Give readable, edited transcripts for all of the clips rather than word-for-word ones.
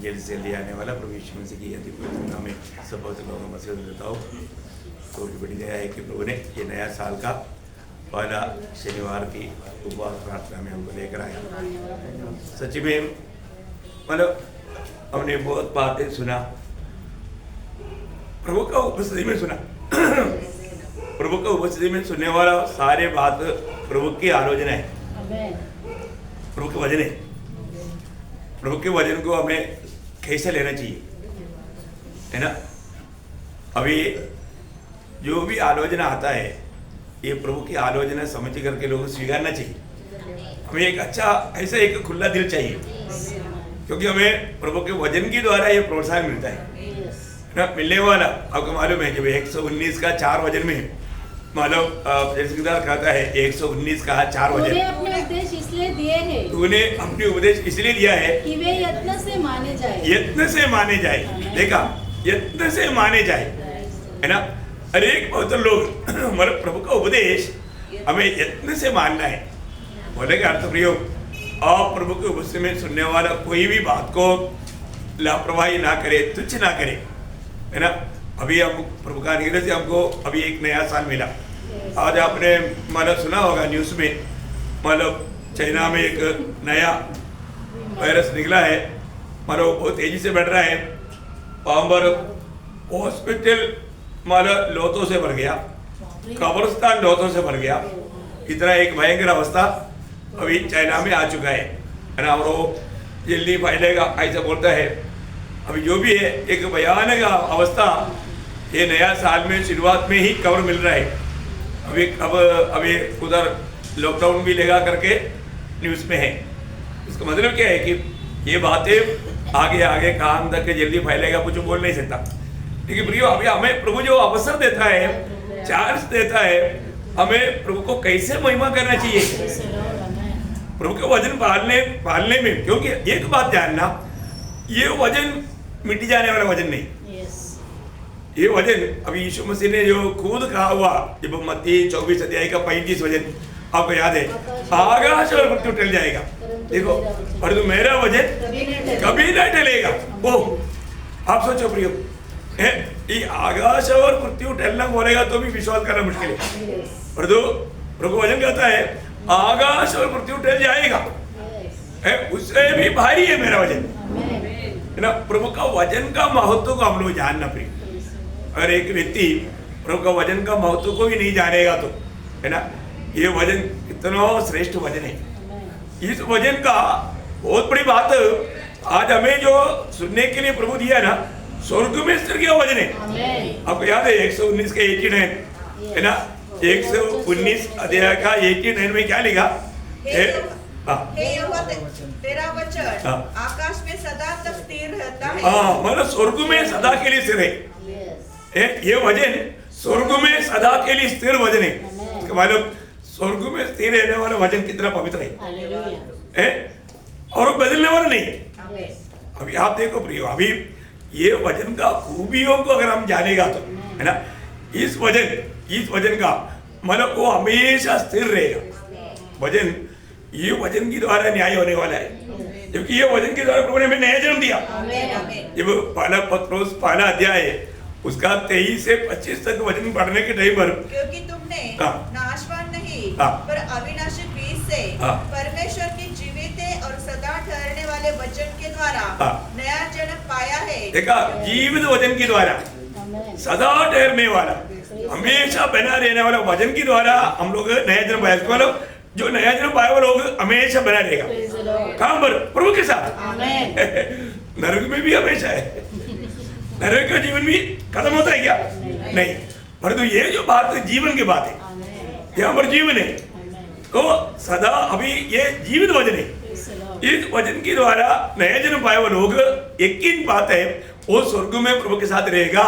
जल्द से जल्दी आने वाला प्रभु यीशु मसीह की अति पवित्र नाम में सब बहुत लोगों को मसीह देता हूँ। तो की बड़ी दया है कि प्रभु ने ये नया साल का पहला शनिवार की उपवास प्रार्थना में हमको लेकर आया। सच्ची में मतलब हमने बहुत बातें सुना, प्रभु का उपस्थिति में सुना। प्रभु का उपस्थिति में सुनने वाला सारे बात प्रभु की आलोचना है, प्रभु के वचन है। प्रभु के वचन को हमें कैसे लेना चाहिए, है ना। अभी जो भी आलोचना आता है ये प्रभु की आलोचना समझ करके लोगों को स्वीकारना चाहिए। हमें एक अच्छा ऐसा एक खुला दिल चाहिए, क्योंकि हमें प्रभु के वचन के द्वारा ये प्रोत्साहन मिलता है ना, मिलने वाला। आपको मालूम है जब 119 का 4 वचन में मालूम कहता है 119 का 4 वचन, अपने उपदेश इसलिए दिए हैं, तूने अपने उपदेश इसलिए दिया है कि वे यत्न से माने जाए। यत्न से माने जाए, देखा, यत्न से माने जाए, है ना। हर एक बहुत लोग मतलब प्रभु का उपदेश हमें यत्न से मानना है। बोले का अर्थ प्रियो, आप प्रभु के उपदेश में सुनने वाला कोई भी बात को लापरवाही ना करे, तुच्छ ना करे, है ना। अभी हम प्रभु का अनुग्रह से हमको अभी एक नया साल मिला। आज आपने मतलब सुना होगा न्यूज़ में, मतलब चाइना में एक नया वायरस निकला है, मतलब बहुत तेजी से बढ़ रहा है। वहाँ पर हॉस्पिटल मतलब लोथों से भर गया, कब्रिस्तान लोथों से भर गया। इतना एक भयंकर अवस्था अभी चाइना में आ चुका है ना। और वो जल्दी फैलेगा ऐसा बोलता है। अभी जो भी है एक भयानक अवस्था ये नया साल में शुरुआत में ही खबर मिल रहा है। अभी उधर लॉकडाउन भी लगा करके न्यूज़ में है। इसका मतलब क्या है कि ये बातें आगे आगे कहाँ तक जल्दी फैलेगा कुछ बोल नहीं सकता। लेकिन प्रियो अभी हमें प्रभु जो अवसर देता है, चांस देता है, हमें प्रभु को कैसे महिमा करना चाहिए, प्रभु के वचन पालने में। क्योंकि एक बात जानना, ये वचन मिट जाने वाला वचन नहीं। ये वचन अभी यीशु मसीह ने जो खुद कहा हुआ, जब मत्ती 24 अध्याय का 35 वचन आपको याद है, आकाश और पृथ्वी टल जाएगा, देखो, परंतु मेरा वचन कभी नहीं टलेगा। ओह, आप सोचो प्रियो, ये आकाश और पृथ्वी टलना बोलेगा तो भी विश्वास करना मुश्किल है। परंतु प्रभु वचन कहता है आकाश और पृथ्वी टल जाएगा, उससे भी भारी है मेरा वचन, है ना। प्रभु का वचन का महत्व को हम लोग जानना प्रिय। अगर एक व्यक्ति प्रभु का वचन का महत्व को भी नहीं जानेगा तो, है ना, ये वचन कितना श्रेष्ठ वचन है। इस वचन का बहुत बड़ी बात आज हमें जो सुनने के लिए प्रभु दिया ना, स्वर्ग में स्थिर किया वचन है। आपको याद है 119 का 89, है ना। 119 अध्याय का 89 में क्या लिखा है? तेरा वचन आकाश में सदा तक स्थिर रहता है। हाँ, मतलब स्वर्ग में सदा के लिए स्थिर है। ये वचन स्वर्ग में सदा के लिए स्थिर वचन है। मतलब स्वर्ग में स्थिर रहने वाला वचन कितना पवित्र है, और वो बदलने वाला नहीं। अभी आप देखो प्रियो, अभी ये वचन का खूबियों को अगर हम जानेगा तो, है ना, इस वचन का मतलब वो हमेशा स्थिर रहेगा। वचन, ये वचन के द्वारा न्याय होने वाला है, क्योंकि ये वचन के द्वारा प्रभु ने हमें नया जन्म दिया। जब पहला पत्रोस पहला अध्याय है उसका 23 से 25 तक वचन पढ़ने के टाइम पर, क्योंकि तुमने नाशवान नहीं पर अविनाशी बीज से परमेश्वर के जीवित और सदा ठहरने वाले वचन के द्वारा नया जन्म पाया है। देखा, जीवित वचन के द्वारा, सदा ठहरने वाला, हमेशा बना रहने वाला वचन के द्वारा हम लोग नया जन्म पाया। मतलब जो नया जन्म पाया हुआ लोग हमेशा बना रहेगा। कहाँ पर? प्रभु के साथ। नरक में भी हमेशा है, नरक का जीवन भी खत्म होता है क्या? नहीं। परंतु ये जो बात जीवन की बात है, यहाँ पर जीवन है, तो सदा अभी ये जीवित वचन है। इस वचन के द्वारा नया जन्म पाए हुए लोग, यकीन बात है, वो स्वर्ग में प्रभु के साथ रहेगा।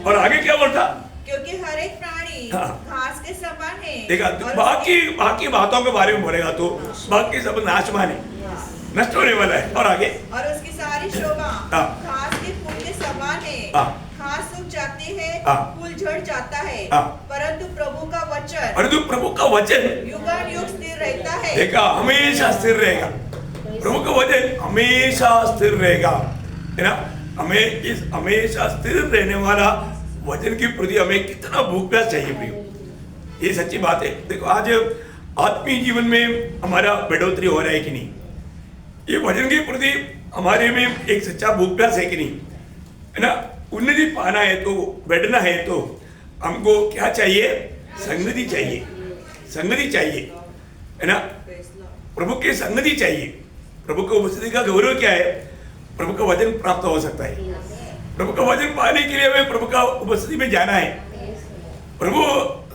और आगे क्या बोलता? क्योंकि हर एक प्राणी घास के समान है। देखा, बाकी बातों के बारे में बोलेगा तो बाकी सब नाशवान है, नष्ट होने वाला है। और आगे, और उसकी सारी शोभा घास के फूल के समान है। घास सूख जाती है, फूल झड़ जाता है, परंतु प्रभु का वचन युगानुयुग स्थिर रहता है। देखा, हमेशा स्थिर रहेगा। प्रभु का वचन हमेशा स्थिर रहेगा। है ना, हमें इस हमेशा स्थिर रहने वाला वचन के प्रति हमें कितना भूख प्यास चाहिए प्रियो। ये सच्ची बात है। देखो आज आत्मीय जीवन में हमारा बढ़ोतरी हो रहा है कि नहीं, ये वचन के प्रति हमारे में एक सच्चा भूख प्यास है कि नहीं, है ना। उन्नति पाना है तो, बढ़ना है तो हमको क्या चाहिए? संगति चाहिए, संगति चाहिए, है ना। प्रभु की संगति चाहिए। प्रभु की उपस्थिति का गौरव क्या है? प्रभु का वचन प्राप्त हो सकता है। प्रभु का वचन पाने के लिए हमें प्रभु का उपस्थिति में जाना है। प्रभु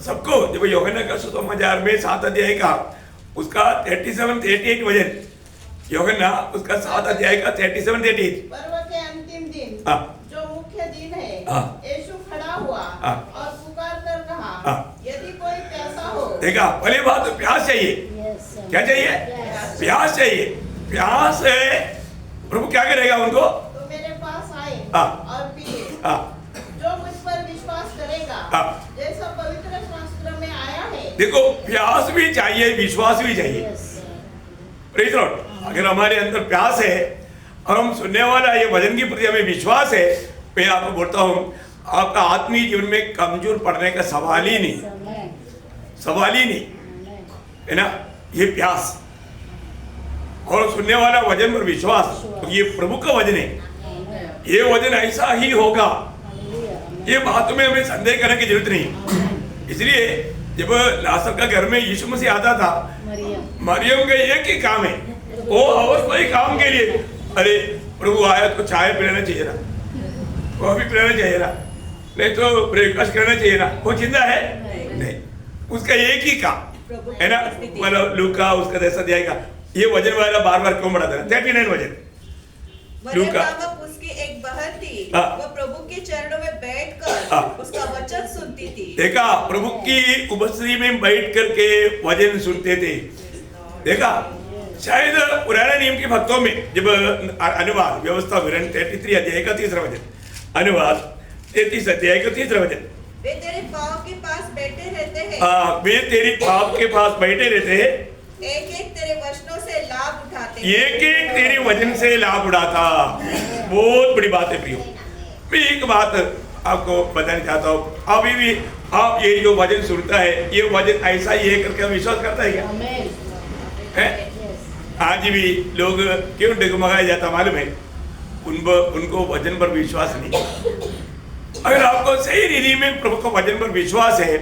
सबको, जब यूहन्ना का सुसमाचार में 7 अध्याय का उसका 37-38 वचन, यूहन्ना उसका 7 अध्याय का 37-38, पर्व के अंतिम दिन जो मुख्य दिन है, यीशु खड़ा हुआ और पुकार कर कहा, यदि कोई प्यासा हो। देखा, पहली बात तो प्यास चाहिए। क्या चाहिए? प्यास चाहिए। प्यास है, प्रभु क्या करेगा उनको? तो मेरे पास आए और पिए। जो मुझ पर विश्वास करेगा, जैसा पवित्र शास्त्र में आया है। देखो, प्यास भी चाहिए, विश्वास भी चाहिए। Praise Lord. अगर हमारे अंदर प्यास है और हम सुनने वाला ये वचन के प्रति हमें विश्वास है, मैं आपको बोलता हूँ आपका आत्मीय जीवन में कमजोर पड़ने का सवाल ही नहीं, सवाल ही नहीं, है ना। ये प्यास और सुनने वाला वचन पर विश्वास, तो ये प्रभु का वचन है। ये वचन ऐसा ही होगा, ये बात में हमें संदेह करने की जरूरत नहीं। इसलिए जब लाजर का घर में यीशु मसीह आता था, मरियम का एक ही काम है, वो अवश्य काम के लिए, अरे प्रभु आया तो चाय पिलाना चाहिए ना, कॉफी पिलाना चाहिए ना, नहीं तो ब्रेकफास्ट करना चाहिए ना। वो जिंदा है नहीं, उसका एक ही काम है ना। मतलब लूका उसका 10 अध्याय का ये वजन वाला बार बार क्यों बढ़ाता है? 39 वजन। लूका उसकी एक बहन थी, वो प्रभु के चरणों में बैठकर उसका वचन सुनती थी। देखा, प्रभु की उपस्थिति में बैठ करके वचन सुनते थे। देखा, शायद पुराने नियम के भक्तों में जब अनुवाद व्यवस्था विवरण 33 अध्याय का 3रा वचन, अनुवाद 33 अध्याय का 3रा वचन, वे तेरे पाँव के पास बैठे रहते हैं। वे तेरी पाँव के पास बैठे रहते हैं, एक एक तेरे वचनों से लाभ उठाते हैं। एक एक तेरे वचन से लाभ उठाता। बहुत बड़ी बात है प्रियो। मैं एक बात आपको बताना चाहता हूँ, अभी भी आप ये जो वचन सुनता है, ये वचन ऐसा ही है करके विश्वास करता है क्या? है? आज भी लोग क्यों डगमगाया जाता मालूम है? उनको वचन पर विश्वास नहीं। अगर आपको सही रीति में प्रभु का वचन पर विश्वास है,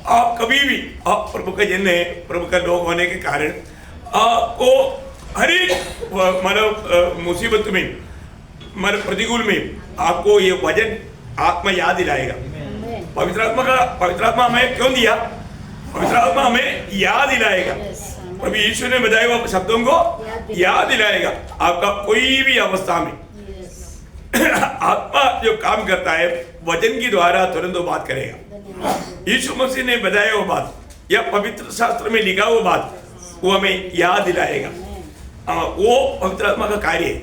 आप कभी भी, आप प्रभु का जन है, प्रभु का लोग होने के कारण आपको हर एक मतलब मुसीबत में, मतलब प्रतिकूल में आपको ये वचन आत्मा याद दिलाएगा। पवित्र आत्मा हमें क्यों दिया? पवित्र आत्मा हमें याद दिलाएगा। प्रभु यीशु ने बताया हुआ शब्दों को याद दिलाएगा। आपका कोई भी अवस्था में आत्मा जो काम करता है, वचन के द्वारा तुरंत वो बात करेगा। यीशु मसीह ने बताया वो बात या पवित्र शास्त्र में लिखा वो बात, वो हमें याद दिलाएगा। वो पवित्र आत्मा का कार्य है।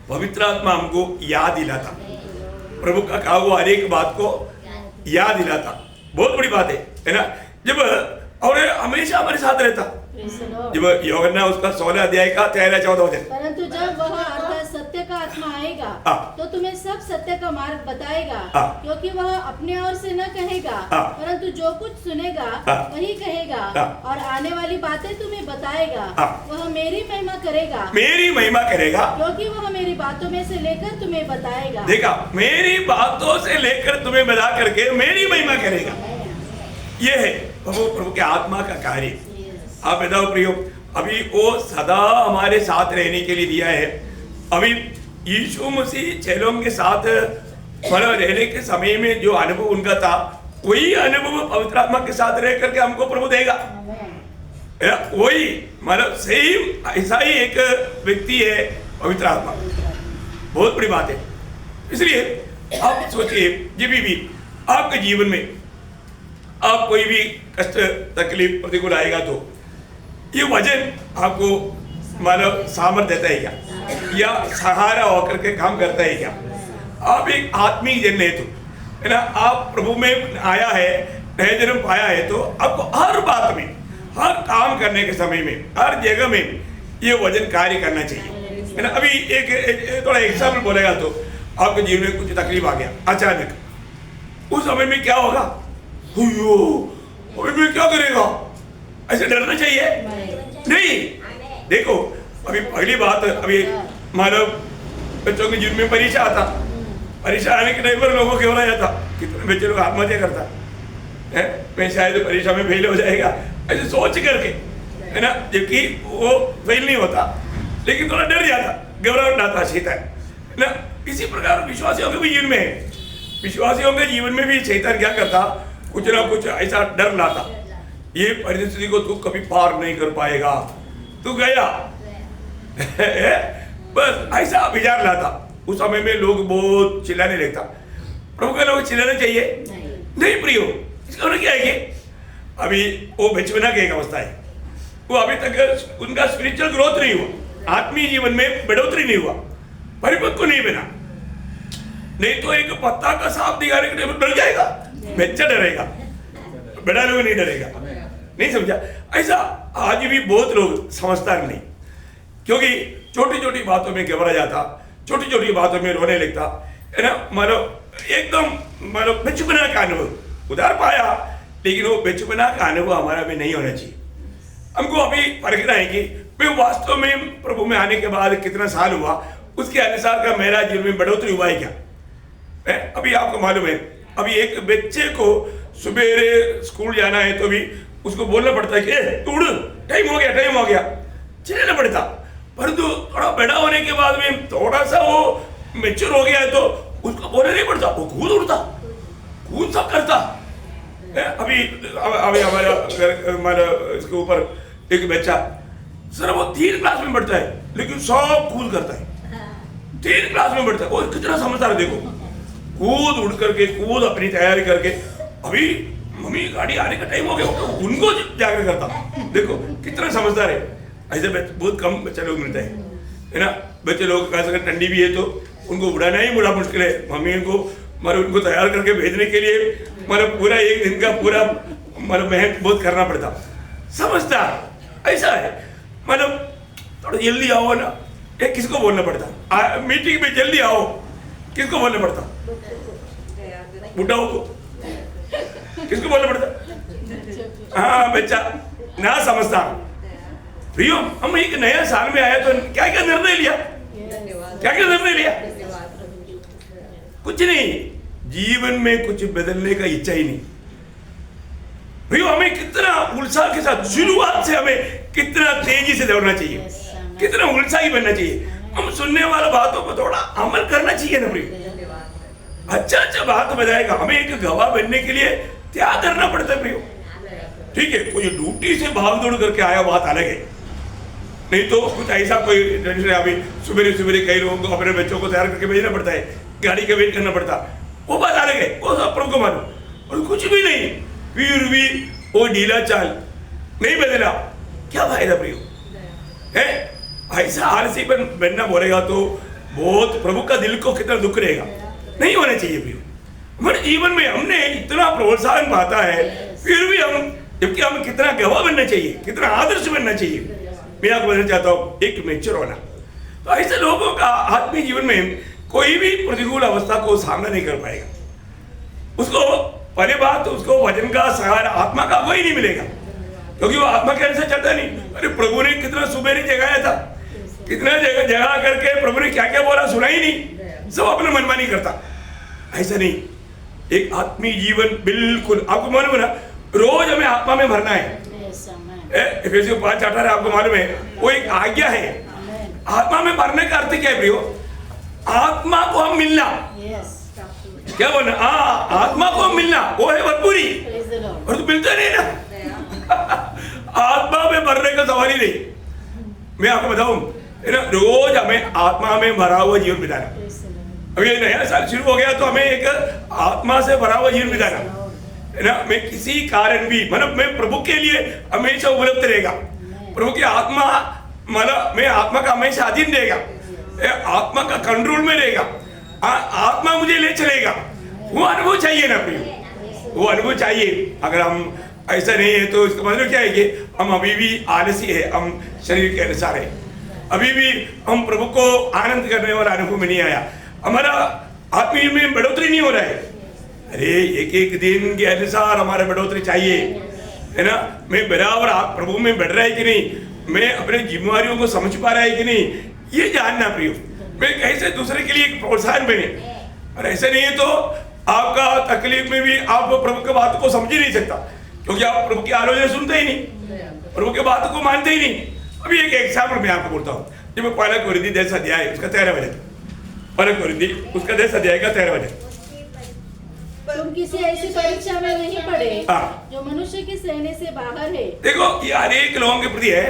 पवित्र आत्मा हमको याद दिलाता, प्रभु का कहा हुआ हर एक बात को याद दिलाता। बहुत बड़ी बात है ना। जब और हमेशा हमारे साथ रहता। जब यूहन्ना उसका 16 अध्याय का 13-14 वचन, परंतु जब वह अर्थात सत्य का आत्मा आएगा तो तुम्हें सब सत्य का मार्ग बताएगा, क्योंकि वह अपने ओर से न कहेगा, परंतु जो कुछ सुनेगा वही कहेगा, और आने वाली बातें तुम्हें बताएगा। वह मेरी महिमा करेगा, मेरी महिमा करेगा, क्योंकि वह मेरी बातों में से लेकर तुम्हें बताएगा। देखा, मेरी बातों से लेकर तुम्हें बता करके मेरी महिमा करेगा। ये है प्रभु के आत्मा का कार्य। आप बताओ प्रियो, अभी वो सदा हमारे साथ रहने के लिए दिया है। अभी यीशु मसीह चेलों के साथ मतलब रहने के समय में जो अनुभव उनका था, वही अनुभव पवित्र आत्मा के साथ रह करके हमको प्रभु देगा। वही मतलब सेम ऐसा ही एक व्यक्ति है पवित्र आत्मा। बहुत बड़ी बात है। इसलिए आप सोचिए, जब भी आपके जीवन में आप कोई भी कष्ट तकलीफ प्रतिकूल आएगा तो ये वचन आपको मानव सामर्थ्य देता है क्या, या सहारा होकर के काम करता है क्या? आप एक आत्मिक जन है तो, है ना, आप प्रभु में आया है, नया जन्म पाया है, तो आपको हर बात में, हर काम करने के समय में, हर जगह में ये वचन कार्य करना चाहिए। है ना। अभी एक थोड़ा एग्जाम्पल बोलेगा तो आपके जीवन में कुछ तकलीफ आ गया अचानक, उस समय में क्या होगा? अभी मैं क्या करेगा? ऐसे डरना चाहिए नहीं। देखो अभी पहली बात, अभी मानो बच्चों के जीवन में परीक्षा आता, परीक्षा आने के टाइम पर लोगों को बोला जाता कितने बच्चे लोग आत्महत्या करता है, मैं शायद परीक्षा में फेल हो जाएगा ऐसे सोच करके, है ना, जबकि वो फेल नहीं होता लेकिन थोड़ा डर जाता, घबराहट आता, शैतान, है ना। इसी प्रकार विश्वासियों के भी जीवन में है, विश्वासियों के जीवन में भी शैतान क्या करता, कुछ ना कुछ ऐसा डर लाता, ये परिस्थिति को तू कभी पार नहीं कर पाएगा, तू गया बस ऐसा विचार लाता। उस समय में लोग बहुत चिल्लाने लगता। प्रभु के लोग चिल्लाना चाहिए नहीं प्रियो, इसका मतलब क्या है कि अभी वो बचपना की एक अवस्था है, वो अभी तक उनका स्पिरिचुअल ग्रोथ नहीं हुआ, आत्मीय जीवन में बढ़ोतरी नहीं हुआ, परिपक्व नहीं बना। नहीं तो एक पत्ता का सांप दिखाने के टाइम डर जाएगा, बच्चा डरेगा, बड़ा लोग नहीं डरेगा। नहीं समझा? ऐसा आज भी बहुत लोग समझदार नहीं, क्योंकि छोटी छोटी बातों में घबरा जाता, छोटी छोटी बातों में रोने लगता, है ना। मानो एकदम मानो बचपना का अनुभव उधार पाया, लेकिन वो बचपना का अनुभव हमारा भी नहीं होना चाहिए। हमको अभी परखना है कि मैं वास्तव में प्रभु में आने के बाद कितना साल हुआ, उसके अनुसार का मेरा जीवन में बढ़ोतरी हुआ है क्या है? अभी आपको मालूम है, अभी एक बच्चे को सुबह स्कूल जाना है तो भी उसको बोलना पड़ता है कि तू उड़, टाइम हो गया, चलना पड़ता। परंतु थोड़ा बड़ा होने के बाद में थोड़ा सा वो मैच्योर हो गया है तो उसको बोलना नहीं पड़ता, वो कूद उड़ता, कूद सब करता है। अभी हमारा इसके ऊपर एक बच्चा, सर वो 3 क्लास में पढ़ता है लेकिन सब कूद करता है, 3 क्लास में पढ़ता है, वो कितना समझदार है। देखो कूद उड़ करके, कूद अपनी तैयारी करके, अभी मम्मी गाड़ी आने का टाइम हो गया उनको जाकर करता, देखो कितना समझदार है। ऐसे बहुत कम बच्चे लोग मिलते हैं, है ना। बच्चे लोग खास अगर ठंडी भी है तो उनको उड़ाना ही बड़ा मुश्किल है, मम्मी उनको मतलब उनको तैयार करके भेजने के लिए मतलब पूरा एक दिन का पूरा मतलब मेहनत बहुत करना पड़ता। समझदार ऐसा है, मतलब थोड़ा जल्दी आओ ना, ये किसको बोलना पड़ता, मीटिंग में जल्दी आओ किसको बोलना पड़ता, बुढ़ाओ को किसको बोलना पड़ता, हाँ बच्चा ना समझता। प्रियो हम एक नया साल में आया तो क्या क्या निर्णय लिया, क्या क्या निर्णय लिया, कुछ नहीं, जीवन में कुछ बदलने का इच्छा ही नहीं। प्रियो हमें कितना उत्साह के साथ शुरुआत से हमें कितना तेजी से दौड़ना चाहिए, कितना उत्साही बनना चाहिए। हम सुनने वाला बातों पर थोड़ा अमल करना चाहिए ना प्रियो, अच्छा बात बताएगा, हमें एक गवाह बनने के लिए त्याग करना पड़ता है प्रियो। ठीक है, कोई ड्यूटी से भाग दौड़ करके आया बात अलग है, नहीं तो कुछ ऐसा कोई अभी सुबह कई लोगों को अपने बच्चों को तैयार करके भेजना पड़ता है, गाड़ी का वेट करना पड़ता, वो बात अलग है, वो सब प्रभु को मानो। और कुछ भी नहीं, फिर भी वो ढीला चाल नहीं बदला, क्या फायदा प्रियो है? ऐसा आलसी बनना बोलेगा तो बहुत प्रभु का दिल को कितना दुख रहेगा, नहीं होना चाहिए प्रियो। हमारे जीवन में हमने इतना प्रोत्साहन पाता है, फिर भी हम, जबकि हमें कितना गवाह बनना चाहिए, कितना आदर्श बनना चाहिए। मैं आपको बताना चाहता हूँ एक मैच्योर होना। तो ऐसे लोगों का आत्मीय जीवन में कोई भी प्रतिकूल अवस्था को सामना नहीं कर पाएगा, उसको पहले बात तो उसको वचन का सहारा आत्मा का कोई नहीं मिलेगा, क्योंकि वो आत्मा के अनुसार चलता नहीं। अरे प्रभु ने कितना सुबह जगाया था, कितना जगा करके प्रभु ने क्या क्या बोला सुना ही नहीं, सब अपना मनमानी करता। ऐसा नहीं, एक आत्मीय जीवन बिल्कुल आपको मालूम है ना, रोज हमें आत्मा में भरना है। एफेसियों 5:18 आपको मालूम है, वो एक आज्ञा है। आत्मा में भरने का अर्थ क्या है प्रियो? आत्मा को हम मिलना, क्या बोलना, आत्मा को हम मिलना, वो है भरपूरी, और तो मिलता नहीं ना आत्मा में भरने का सवाल ही नहीं। मैं आपको बताऊं है ना, रोज हमें आत्मा में भरा हुआ जीवन बिताना। अभी ये नया साल शुरू हो गया तो हमें एक आत्मा से भरा हुआ जीवन बिताना है ना। मैं किसी कारण भी मतलब मैं प्रभु के लिए हमेशा उपलब्ध रहेगा, प्रभु की आत्मा मतलब मैं आत्मा का हमेशा अधीन रहेगा, आत्मा का कंट्रोल में रहेगा, आत्मा मुझे ले चलेगा। वो अनुभव चाहिए ना प्रिय, वो अनुभव चाहिए। अगर हम ऐसा नहीं है तो इसका मतलब क्या है कि हम अभी भी आलसी है, हम शरीर के अनुसार है। अभी भी हम प्रभु को आनंद करने वाला अनुभव में नहीं आया, हमारा आत्मीय में बढ़ोतरी नहीं हो रहा है। अरे एक एक दिन के अनुसार हमारा बढ़ोतरी चाहिए, है ना। मैं बराबर आप प्रभु में बढ़ रहा है कि नहीं, मैं अपने जिम्मेवारियों को समझ पा रहा है कि नहीं, ये जानना प्रियो। मैं कैसे दूसरे के लिए एक प्रोत्साहन बने, और ऐसे नहीं है तो आपका तकलीफ में भी आप प्रभु की बात को समझ ही नहीं सकता, क्योंकि आप प्रभु की आलोचना सुनते ही नहीं, प्रभु की बात को मानते ही नहीं। अभी एक एग्जाम्पल मैं आपको बोलता हूँ। जब मैं पहला कोरिन्थी 10 अध्याय उसका 13 वचन, पहला कोरिन्थी उसका 10 अध्याय का 13 वचन, तुम किसी ऐसी परीक्षा में नहीं पड़े जो मनुष्य के सहने से बाहर है। देखो ये अनेक लोगों के प्रति है,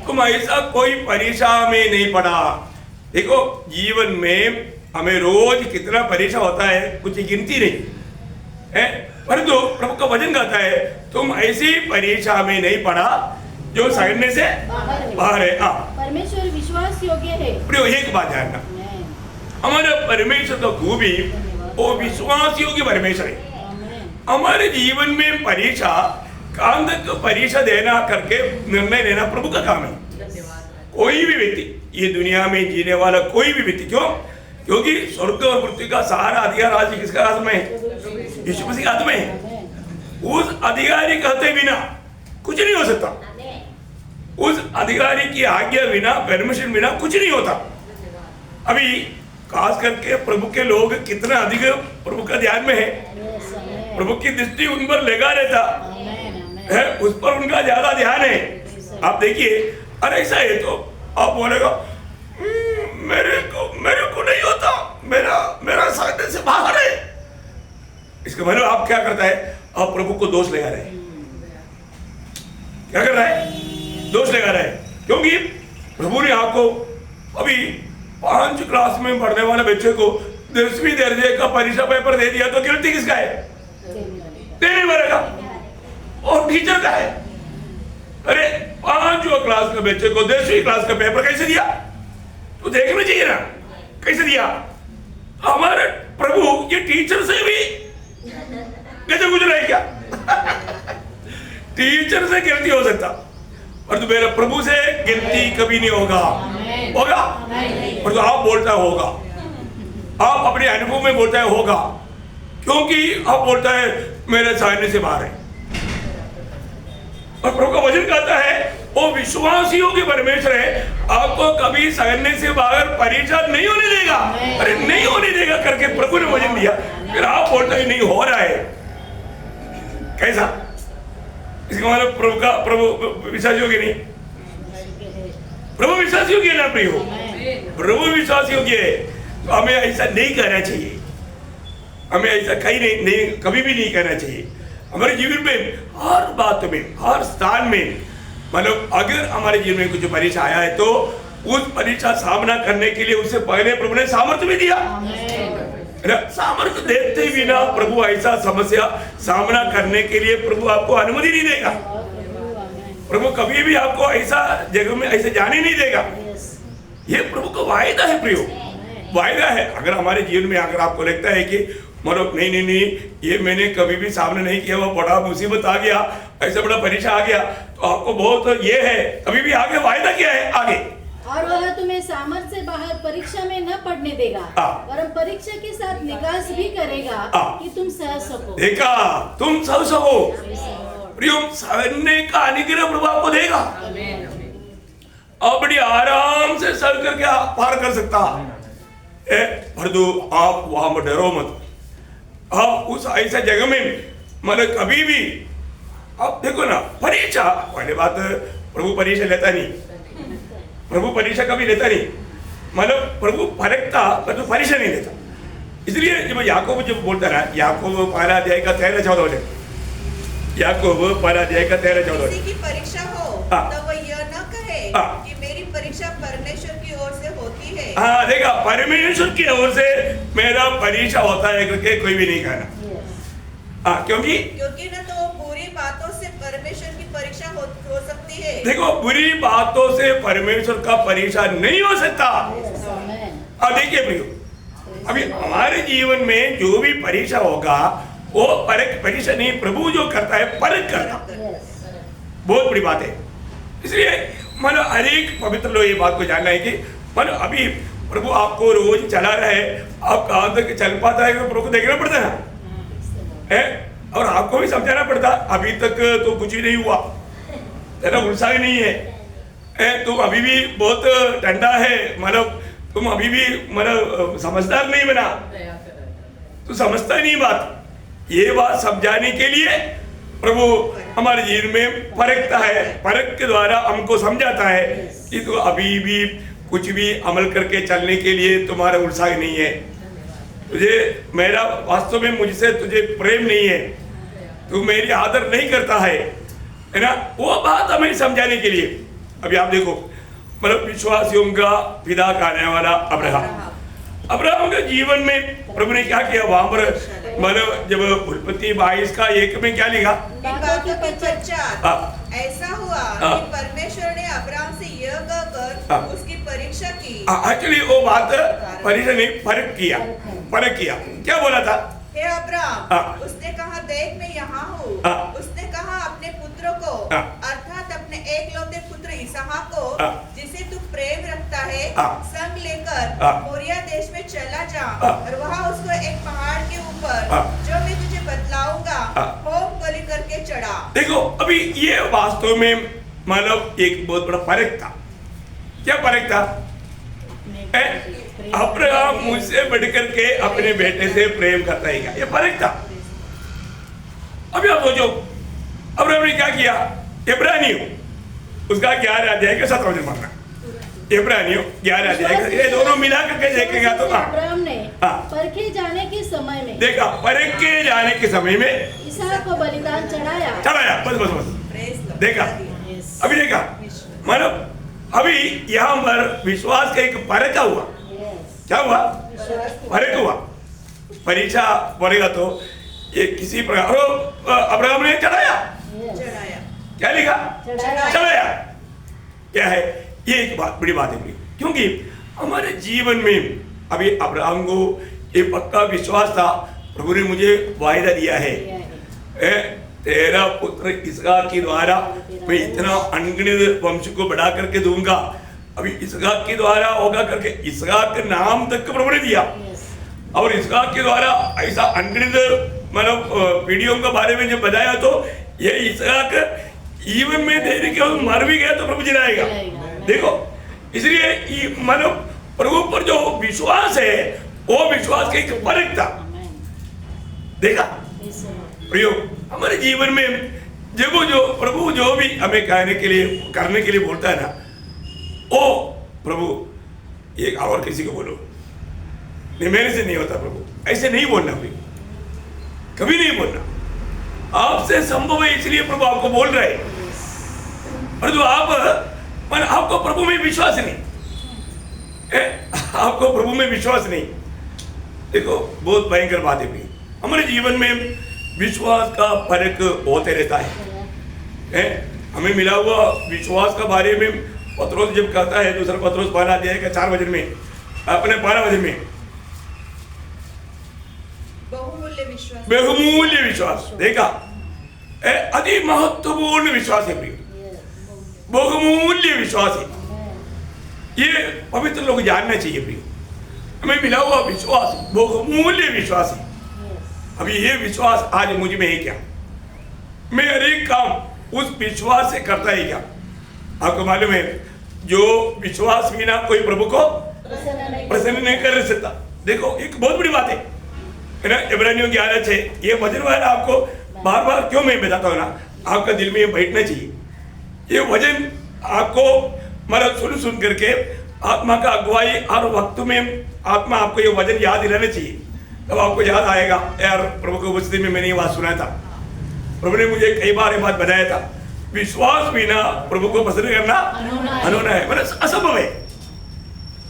तुम ऐसा कोई परीक्षा में नहीं पड़ा। देखो जीवन में हमें रोज कितना परीक्षा होता है कुछ गिनती नहीं है, परंतु प्रभु का वचन कहता है तुम ऐसी परीक्षा में नहीं पड़ा जो सहने से बाहर है। परमेश्वर विश्वास योग्य है। प्रियो एक बात जानना, हमारे परमेश्वर तो खूबी वो विश्वास योग्य परमेश्वर है। हमारे जीवन में परीक्षा कांदक परीक्षा देना करके निर्णय लेना प्रभु का काम है। कोई भी व्यक्ति ये दुनिया में जीने वाला कोई भी व्यक्ति, क्यों? क्योंकि स्वर्ग और पृथ्वी का सारा अधिकार आज किसका हाथ में है? यीशु मसीह के हाथ में है। उस अधिकारी कहते बिना कुछ नहीं हो सकता, उस अधिकारी की आज्ञा बिना, परमिशन बिना कुछ नहीं होता। अभी खास करके प्रभु के लोग कितना अधिक प्रभु का ध्यान में है, प्रभु की दृष्टि उन पर लगा रहता है, उस पर उनका ज्यादा ध्यान है। आप देखिए, अरे ऐसा है तो आप बोलेगा मेरे को नहीं होता, मेरा साधने से बाहर है। इसका मतलब आप क्या करता है? आप प्रभु को दोष लगा रहे हैं। क्या कर रहा है? दोष लगा रहा है, क्योंकि प्रभु ने आपको अभी 5 क्लास में पढ़ने वाले बच्चे को 10वीं दर्जे का परीक्षा पेपर दे दिया तो गिनती किसका है? देने वाले का और टीचर का है। अरे 5वीं क्लास के बच्चे को 10वीं क्लास का पेपर कैसे दिया? तो देखना चाहिए ना कैसे दिया। हमारे प्रभु ये टीचर से भी गजब गुजरा है क्या? टीचर से गिनती हो सकता, और तो मेरा प्रभु से गिनती कभी नहीं होगा। और तो आप बोलता होगा, आप अपने अनुभव में बोलता है होगा, क्योंकि आप बोलता है मेरे सहने से बाहर है। और प्रभु का वचन कहता है वो विश्वासियों के परमेश्वर है, आपको कभी सहने से बाहर परीक्षा नहीं होने देगा। अरे नहीं होने देगा करके प्रभु ने वचन दिया, फिर आप बोलते हैं नहीं हो रहा है। कैसा? इसका मतलब प्रभु विश्वास योग्य नहीं, प्रभु विश्वास योग्य ना प्रिय हो, प्रभु विश्वास योग्य है। तो हमें ऐसा नहीं करना चाहिए, हमें ऐसा कहीं नहीं कभी भी नहीं करना चाहिए। हमारे जीवन में हर बात में, हर स्थान में, मतलब अगर हमारे जीवन में कुछ परीक्षा आया है तो उस परीक्षा सामना करने के लिए उससे पहले प्रभु ने सामर्थ्य भी दिया। सामर्थ्य देते बिना प्रभु ऐसा समस्या सामना करने के लिए प्रभु आपको अनुमति नहीं देगा। प्रभु कभी भी आपको ऐसा जगह में ऐसे जाने नहीं देगा। ये प्रभु का वायदा है प्रियो, वायदा है। अगर हमारे जीवन में अगर आपको लगता है कि मतलब नहीं ये मैंने कभी भी सामने नहीं किया, वो बड़ा मुसीबत आ गया, ऐसा बड़ा परीक्षा आ गया, तो आपको बहुत ये है, कभी भी आगे वायदा क्या है आगे, और वह तुम्हें सामर्थ्य से बाहर परीक्षा में न पढ़ने देगा, वरन परीक्षा के साथ निकास भी करेगा कि तुम सह सको। देखा, तुम सह सको प्रियो, सहने का अनुग्रह प्रभु आपको देगा। आप बड़ी आराम से सह करके पार कर सकता है। परंतु आप वहां में डरो मत, आप उस ऐसा जगह में मतलब कभी भी आप देखो ना, परीक्षा पहले बात, प्रभु परीक्षा लेता नहीं, प्रभु परीक्षा कभी लेता नहीं, मतलब प्रभु परखता परंतु परीक्षा नहीं लेता। इसलिए जब याकूब जब बोलता ना, याकूब पहला अध्याय का 13-14 वचन, याकूब पहला अध्याय का 13-14 किसी की परीक्षा हो तो वह यह न कहे कि मेरी परीक्षा परमेश्वर की ओर से होती है। हाँ देखा, परमेश्वर की ओर से मेरा परीक्षा होता है करके कोई भी नहीं कहना। क्योंकि न तो बुरी बातों से परमेश्वर की परीक्षा हो सकती है। देखो, बुरी बातों से परमेश्वर का परीक्षा नहीं हो सकता। अब देखिए प्रियो, अभी हमारे जीवन में जो भी परीक्षा होगा वो परीक्षा नहीं, प्रभु जो करता है परख करता, बहुत बड़ी बात है। इसलिए मतलब हर एक पवित्र लोग ये बात को जानना है कि मतलब अभी प्रभु आपको रोज चला रहा है, आप कहाँ तक चल पाता है प्रभु को देखना पड़ता है और आपको भी समझाना पड़ता। अभी तक तो कुछ भी नहीं हुआ, तेरा उत्साह नहीं है, तुम अभी भी बहुत ठंडा है, मतलब तुम अभी भी मतलब समझदार नहीं बना, तो समझता नहीं बात। ये बात समझाने के लिए प्रभु हमारे जीवन में परखता है, परख के द्वारा हमको समझाता है कि तू अभी भी कुछ भी अमल करके चलने के लिए तुम्हारा उत्साह नहीं है, तुझे मेरा वास्तव में मुझसे तुझे प्रेम नहीं है, तू मेरी आदर नहीं करता है ना। वो बात हमें समझाने के लिए अभी आप देखो मतलब विश्वासियों का पिता कहने वाला अब्राहम के जीवन में प्रभु ने क्या किया वहां पर मतलब जब उत्पत्ति 22:1 में क्या लिखा, ऐसा हुआ कि परमेश्वर ने अब्राहम से यह कहकर उसकी परीक्षा की। एक्चुअली वो बात परीक्षा नहीं, परख किया। क्या बोला था, हे अब्राहम, उसने कहा देख मैं यहाँ हूँ। उसने कहा अपने पुत्र को अर्थात अपने एकलौते पुत्र इसहाक को जिसे तू प्रेम रखता है संग लेकर मोरिया देश में चला जा और वहाँ उसको एक पहाड़ के ऊपर जो मैं तुझे बतलाऊंगा होम बलि करके चढ़ा। देखो अभी ये वास्तव में मतलब एक बहुत बड़ा फर्क था। क्या फर्क था, अब्राहम मुझसे बढ़कर के अपने बेटे से प्रेम करता है क्या, ये फर्क था। अभी आप सोचो अब्राहम ने क्या किया, इब्रानियों उसका 11 अध्याय का 17 वचन मानना, इब्रानियों 11 अध्याय का, ये दोनों मिला करके देखेगा तो अब्राहम ने परखे जाने के समय में देखा, परखे जाने के समय में इसहाक को बलिदान चढ़ाया। बस देखा, अभी देखा मतलब अभी यहाँ पर विश्वास का एक परख हुआ। क्या हुआ, परख हुआ। परीक्षा पड़ेगा तो ये किसी प्रकार अब्राहम ने चढ़ाया, क्या लिखा, चढ़ाया। क्या है ये एक बात बड़ी बात है, क्योंकि हमारे जीवन में अभी अब्राहम को ये पक्का विश्वास था, प्रभु ने मुझे वायदा दिया है तेरा पुत्र इसहाक के द्वारा मैं इतना अनगिनत वंश को बढ़ा करके दूंगा। अभी इसहाक के द्वारा होगा करके इसहाक के नाम तक प्रभु ने दिया और इसहाक के द्वारा ऐसा अनगिनत मतलब पीढ़ियों के बारे में जब बताया तो ये इसहाक जीवन में देने के मर भी गया तो प्रभु जिलाएगा। देखो इसलिए मतलब प्रभु पर जो विश्वास है वो विश्वास का एक फर्क था। देखा प्रियो, हमारे जीवन में जब जो प्रभु जो भी हमें कहने के लिए करने के लिए बोलता है ना, ओ प्रभु एक और किसी को बोलो, नहीं मेरे से नहीं होता प्रभु, ऐसे नहीं बोलना, कभी नहीं बोलना। आपसे संभव है इसलिए प्रभु आपको बोल रहे हैं, और जो आपको प्रभु में विश्वास नहीं, आपको प्रभु में विश्वास नहीं। देखो बहुत भयंकर बात है हमारे जीवन में विश्वास का फर्क होते रहता है। हमें मिला हुआ विश्वास का बारे में पत्रोस जब कहता है दूसरा पत्रोस 12 अध्याय का 4 वचन में, अपने 12 वचन में बहुमूल्य विश्वास, देखा अति महत्वपूर्ण विश्वास है प्रिय, बहुमूल्य विश्वास है। ये पवित्र लोग जानना चाहिए प्रिय, हमें मिला हुआ विश्वास बहुमूल्य विश्वास है। अभी ये विश्वास आज मुझ में है क्या, मैं हर एक काम उस विश्वास से करता है क्या। आपको मालूम है जो विश्वास बिना कोई प्रभु को प्रसन्न नहीं कर सकता। देखो एक बहुत बड़ी बात है ना, इब्रानियों 11:6 ये वचन वाला आपको बार बार क्यों मैं बताता हूँ ना, आपका दिल में ये बैठना चाहिए। ये वचन आपको मतलब सुन करके आत्मा का अगुवाई और वक्त में आत्मा आपको ये वचन याद दिलाना चाहिए, तब आपको याद आएगा यार प्रभु की उपस्थिति में मैंने ये बात सुना था, प्रभु ने मुझे कई बार ये बात बताया था, विश्वास बिना प्रभु को पसंद करना अनहोना है, मतलब असंभव है।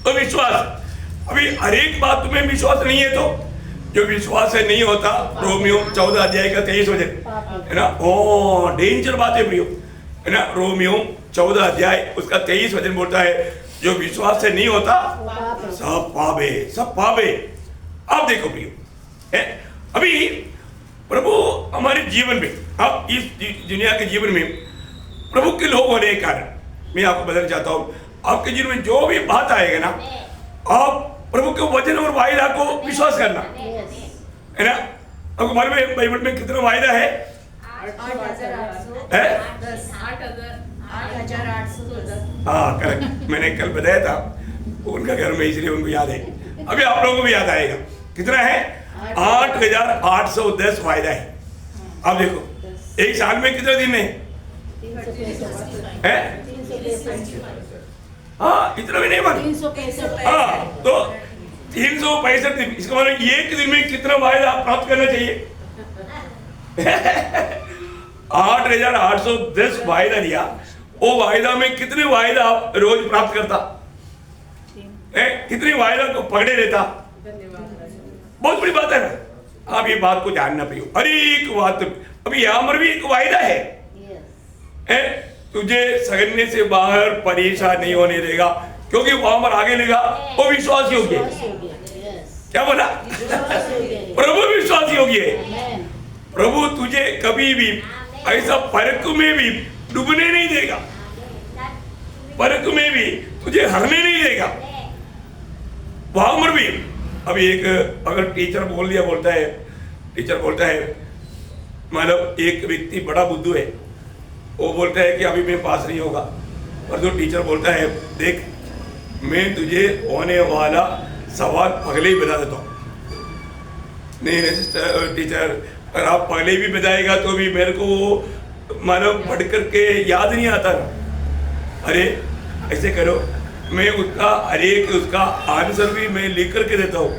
तो विश्वास, अभी हर एक बात तुम्हें विश्वास नहीं है तो जो विश्वास है नहीं होता, रोमियो 14 अध्याय का 23 वचन है ना, ओ डेंजर बात है प्रियो है ना। रोमियो 14 अध्याय उसका 23 वचन बोलता है जो विश्वास से नहीं होता सब पावे, सब पावे। आप देखो प्रियो, अभी प्रभु हमारे जीवन में, अब इस दुनिया के जीवन में प्रभु के लोग होने के कारण मैं आपको बताना चाहता हूँ, आपके जीवन में जो भी बात आएगा ना, आप प्रभु के वचन और वायदा को विश्वास करना, है ना। आपको मालूम है बाइबल में कितना वायदा है? 8,810। हाँ करेक्ट, मैंने कल बताया था उनका घर में, इसलिए उनको याद है। अभी आप लोगों को भी याद आएगा। कितना है? 8,810 वायदा है। आप देखो एक साल में कितने दिन है? हाँ इतना भी नहीं मालूम। 365। हाँ तो 365 दिन, इसका मतलब एक दिन में कितना वायदा आप प्राप्त करना चाहिए? 8,810 वायदा दिया, वो वायदा में कितने वायदा आप रोज प्राप्त करता? कितने वायदा को पकड़े रहता? बहुत बड़ी बात है ना। आप ये बात को जानना प्रियो, हर एक बात। अभी यहाँ पर भी एक वायदा है, तुझे सगने से बाहर परेशान नहीं होने देगा, क्योंकि वहां पर आगे लेगा वो विश्वास योग्य है। क्या बोला? प्रभु विश्वास योग्य है। प्रभु तुझे कभी भी ऐसा फर्क में भी डूबने नहीं देगा, फर्क में भी तुझे हरने नहीं देगा। वहां पर भी अभी एक अगर टीचर बोलता है मतलब एक व्यक्ति बड़ा बुद्धू है, वो बोलता है कि अभी मैं पास नहीं होगा, और जो टीचर बोलता है देख मैं तुझे होने वाला सवाल पहले ही बता देता हूँ। नहीं सिस्टर टीचर, अगर आप पहले भी बताएगा तो भी मेरे को मानो पढ़ करके याद नहीं आता ना। अरे ऐसे करो, मैं उसका आंसर भी मैं लिख करके देता हूँ।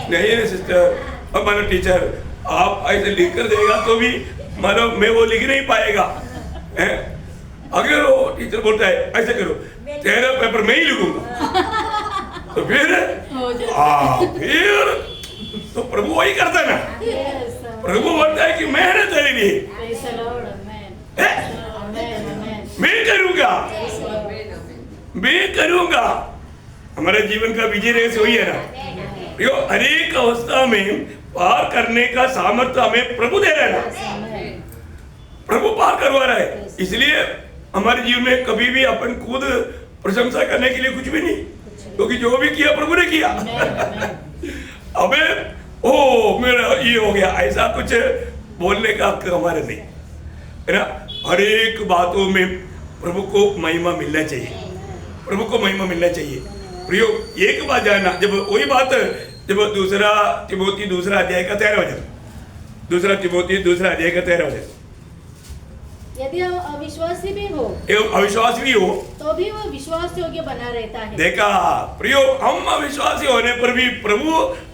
नहीं सिस्टर, अब मानो टीचर आप ऐसे लिख कर देगा तो भी मानो मैं वो लिख नहीं पाएगा है? अगर वो टीचर बोलता है ऐसे करो, तेरा पेपर मैं ही लिखूंगा, तो फिर तो प्रभु वही करता है ना। प्रभु बोलता है कि मेहनत तेरे लिए मैं करूंगा। हमारे जीवन का विजय रहस्य वही है ना, यो अनेक अवस्था में पार करने का सामर्थ्य हमें प्रभु दे रहा है, प्रभु पार करवा रहा है। इसलिए हमारे जीवन में कभी भी अपन खुद प्रशंसा करने के लिए कुछ भी नहीं, क्योंकि जो भी किया प्रभु ने किया। अबे ओ मेरा ये हो गया, ऐसा कुछ बोलने का हक हमारे नहीं है ना। हर एक बातों में प्रभु को महिमा मिलना चाहिए, प्रभु को महिमा मिलना चाहिए। प्रियो एक बात जानना, जब वही बात जब दूसरा तिमोथी दूसरा अध्याय का 13 वचन, दूसरा तिमोथी दूसरा अध्याय का 13 वचन, यदि अविश्वासी भी हो, अविश्वास भी हो तो भी वो विश्वास योग्य बना रहता है। देखा प्रियो, हम अविश्वासी होने पर भी प्रभु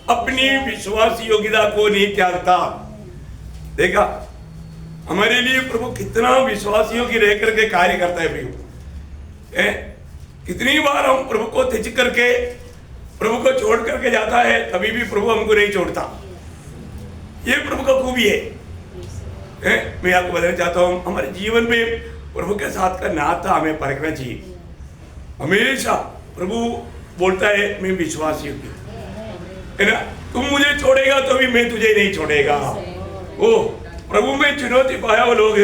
अपनी विश्वास योग्यता को नहीं त्यागता। देखा हमारे लिए प्रभु कितना विश्वास योग्य रह करके कार्य करता है। प्रियो कितनी बार हम प्रभु को त्यज करके प्रभु को छोड़ करके जाता है, तभी भी प्रभु हमको नहीं छोड़ता। ये प्रभु का खूबी है। मैं आपको बताना चाहता हूँ, हमारे जीवन में प्रभु के साथ का नाता हमें परखना चाहिए। हमेशा प्रभु बोलता है मैं विश्वास योग्य है ना, तुम मुझे छोड़ेगा तो भी मैं तुझे नहीं छोड़ेगा। ओ प्रभु में चुनौती पाया वो लोग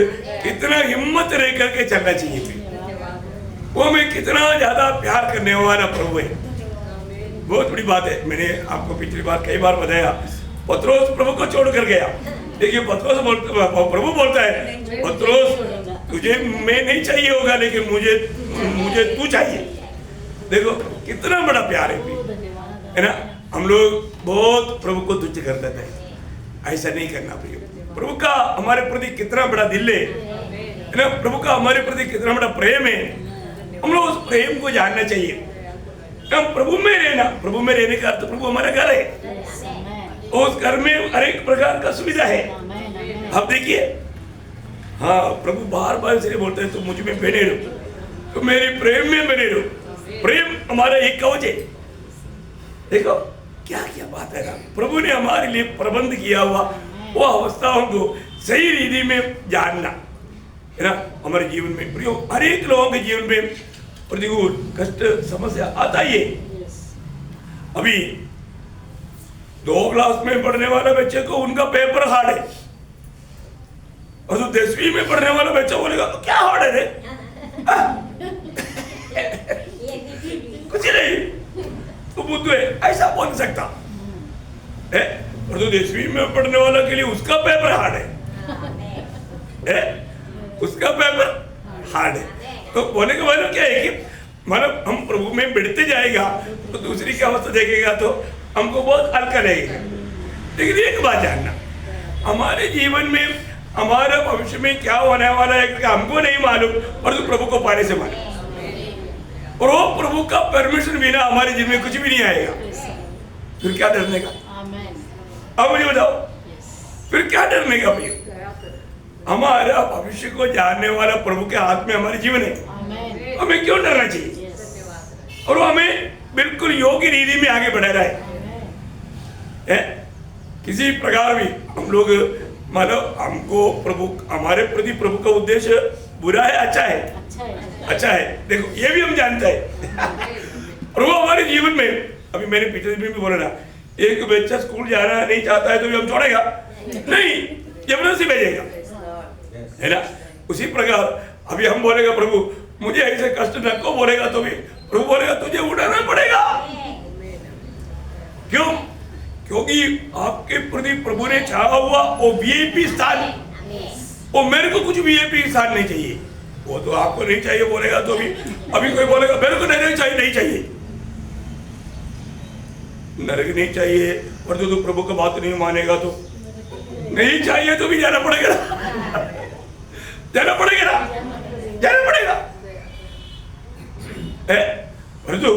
कितना हिम्मत रह करके चलना चाहिए। वो हमें कितना ज्यादा प्यार करने वाला प्रभु है, बहुत बड़ी बात है। मैंने आपको पिछली बार कई बार बताया, पत्रोस प्रभु को छोड़ कर गया, देखिए प्रभु बोलता है पत्रोस तुझे मैं नहीं चाहिए होगा, लेकिन मुझे तू चाहिए। देखो कितना बड़ा प्यार है ना। हम लोग बहुत प्रभु को तुच्छ कर देते हैं, ऐसा नहीं करना प्रिय। प्रभु का हमारे प्रति कितना बड़ा दिल है ना, प्रभु का हमारे प्रति कितना बड़ा प्रेम है। हम लोग उस प्रेम को जानना चाहिए। हम प्रभु में रहना, प्रभु में रहने का अर्थ प्रभु हमारा घर है, उस घर में हर एक प्रकार का सुविधा है। अब देखिए हाँ, प्रभु बार बार इसलिए बोलते हैं तुम मुझ में बने रहो, तो मेरे प्रेम में बने रहो। प्रेम हमारा एक कवच है। देखो क्या क्या बात है ना, प्रभु ने हमारे लिए प्रबंध किया हुआ वो अवस्थाओं को सही रीति में जानना है ना। हमारे जीवन में प्रियो हर एक लोगों के जीवन में प्रतिकूल कष्ट समस्या आता ही है। अभी 2 क्लास में पढ़ने वाला बच्चे को उनका पेपर हार्ड है, और जो 10वीं में पढ़ने वाला बच्चा बोलेगा तो क्या हार्ड है रे। बुद्धू है ऐसा बोल सकता है, और तो 10वीं में पढ़ने वाला के लिए उसका पेपर हार्ड है, उसका पेपर हार्ड है। तो बोलने का मतलब क्या है कि मतलब हम प्रभु में बढ़ते जाएगा तो दूसरी की अवस्था देखेगा तो हमको बहुत हल्का लगेगा। लेकिन एक बात जानना, हमारे जीवन में हमारा भविष्य में क्या होने वाला है हमको नहीं मालूम, और तो प्रभु को पाने से मालूम, और वो प्रभु का परमिशन बिना हमारे जीवन में कुछ भी नहीं आएगा। फिर क्या डरने का? अब मुझे बताओ, फिर क्या डरने का भैया? हमारा भविष्य को जानने वाला प्रभु के हाथ में हमारे जीवन है, हमें क्यों डरना चाहिए? और वो हमें बिल्कुल योग्य रीति में आगे बढ़ा रहा है। किसी प्रकार भी हम लोग मतलब हमको प्रभु हमारे प्रति प्रभु का उद्देश्य बुरा है अच्छा है? अच्छा है। देखो ये भी हम जानते हैं। और वो हमारे जीवन में, अभी मैंने पिछले दिन भी बोला ना, एक बच्चा स्कूल जाना नहीं चाहता है तो भी हम छोड़ेगा नहीं, जबरदस्ती भेजेगा, है ना। उसी प्रकार अभी हम बोलेगा प्रभु मुझे ऐसे कष्ट न को, बोलेगा तो भी प्रभु बोलेगा तुझे उठाना पड़ेगा। क्यों? क्योंकि आपके प्रति प्रभु ने चाहा हुआ वो वीआईपी स्थान, वो मेरे को कुछ वीआईपी स्थान नहीं चाहिए, वो तो आपको नहीं चाहिए बोलेगा तो भी। अभी कोई बोलेगा मेरे को नहीं चाहिए, नहीं चाहिए, नरक नहीं चाहिए, और जो प्रभु का बात नहीं मानेगा तो नहीं चाहिए तो भी जाना पड़ेगा, जाना पड़ेगा ना, जाना पड़ेगा। परंतु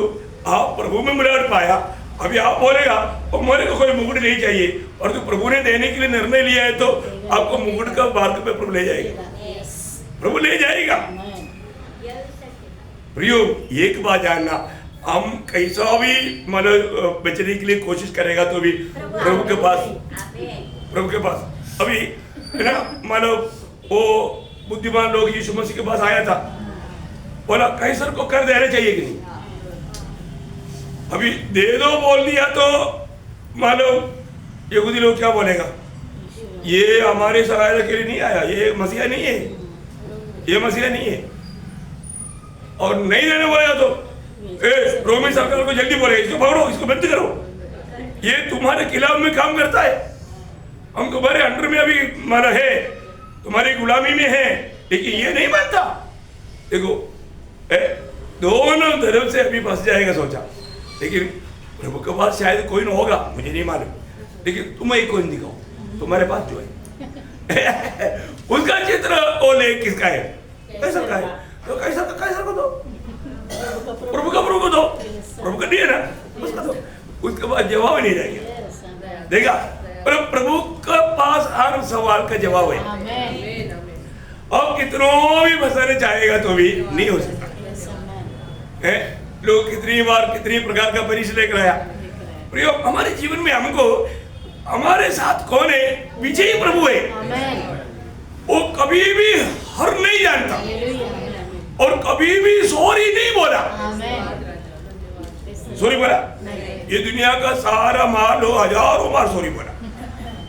आप प्रभु में मिलावट पाया, अभी आप बोलेगा और मेरे को कोई मुकुट नहीं चाहिए, और तो प्रभु ने देने के लिए निर्णय लिया है तो आपको मुकुट का मार्ग पे प्रभु ले जाएगा, प्रभु ले जाएगा। प्रियो एक बात जानना, हम कैसा भी मतलब बचने के लिए कोशिश करेगा तो भी प्रभु के पास, प्रभु के पास अभी है ना, मतलब वो बुद्धिमान लोग यीशु मसीह के पास आया था, बोला कैसर को कर देना चाहिए कि नहीं? अभी दे दो बोल दिया तो मालूम यहूदी लोग क्या बोलेगा, ये हमारे सहायता के लिए नहीं आया, ये मसीहा नहीं है, ये मसीहा नहीं है। और नहीं देने बोलेगा तो रोमी सरकार को जल्दी बोले इसको पकड़ो, इसको बंद करो, ये तुम्हारे खिलाफ में काम करता है, हम तुम्हारे अंडर में अभी मारा है, तुम्हारी गुलामी में है, लेकिन ये नहीं मानता। देखो दोनों तरफ से अभी फंस जाएगा सोचा, लेकिन प्रभु के पास शायद कोई न होगा, मुझे नहीं मालूम, लेकिन तुम एक कोई दिखाओ तुम्हारे पास जो है उसका चित्र वो ले किसका है, कैसा का है, तो कैसा को दो, प्रभु का दो, प्रभु का नहीं है ना उसका दो, उसके बाद जवाब नहीं रहेगा। देखा, पर प्रभु के पास हर सवाल का जवाब है, और कितनों भी फंसाने चाहेगा तो भी नहीं हो सकता है। लोग कितनी बार कितनी प्रकार का परीक्षा लेकर आया। प्रियो हमारे जीवन में हमको हमारे साथ कौन है? विजयी प्रभु है, वो कभी भी हार नहीं जानता और कभी भी सॉरी नहीं बोला। सॉरी बोला? ये दुनिया का सारा माल हो हजारों बार सॉरी बोला,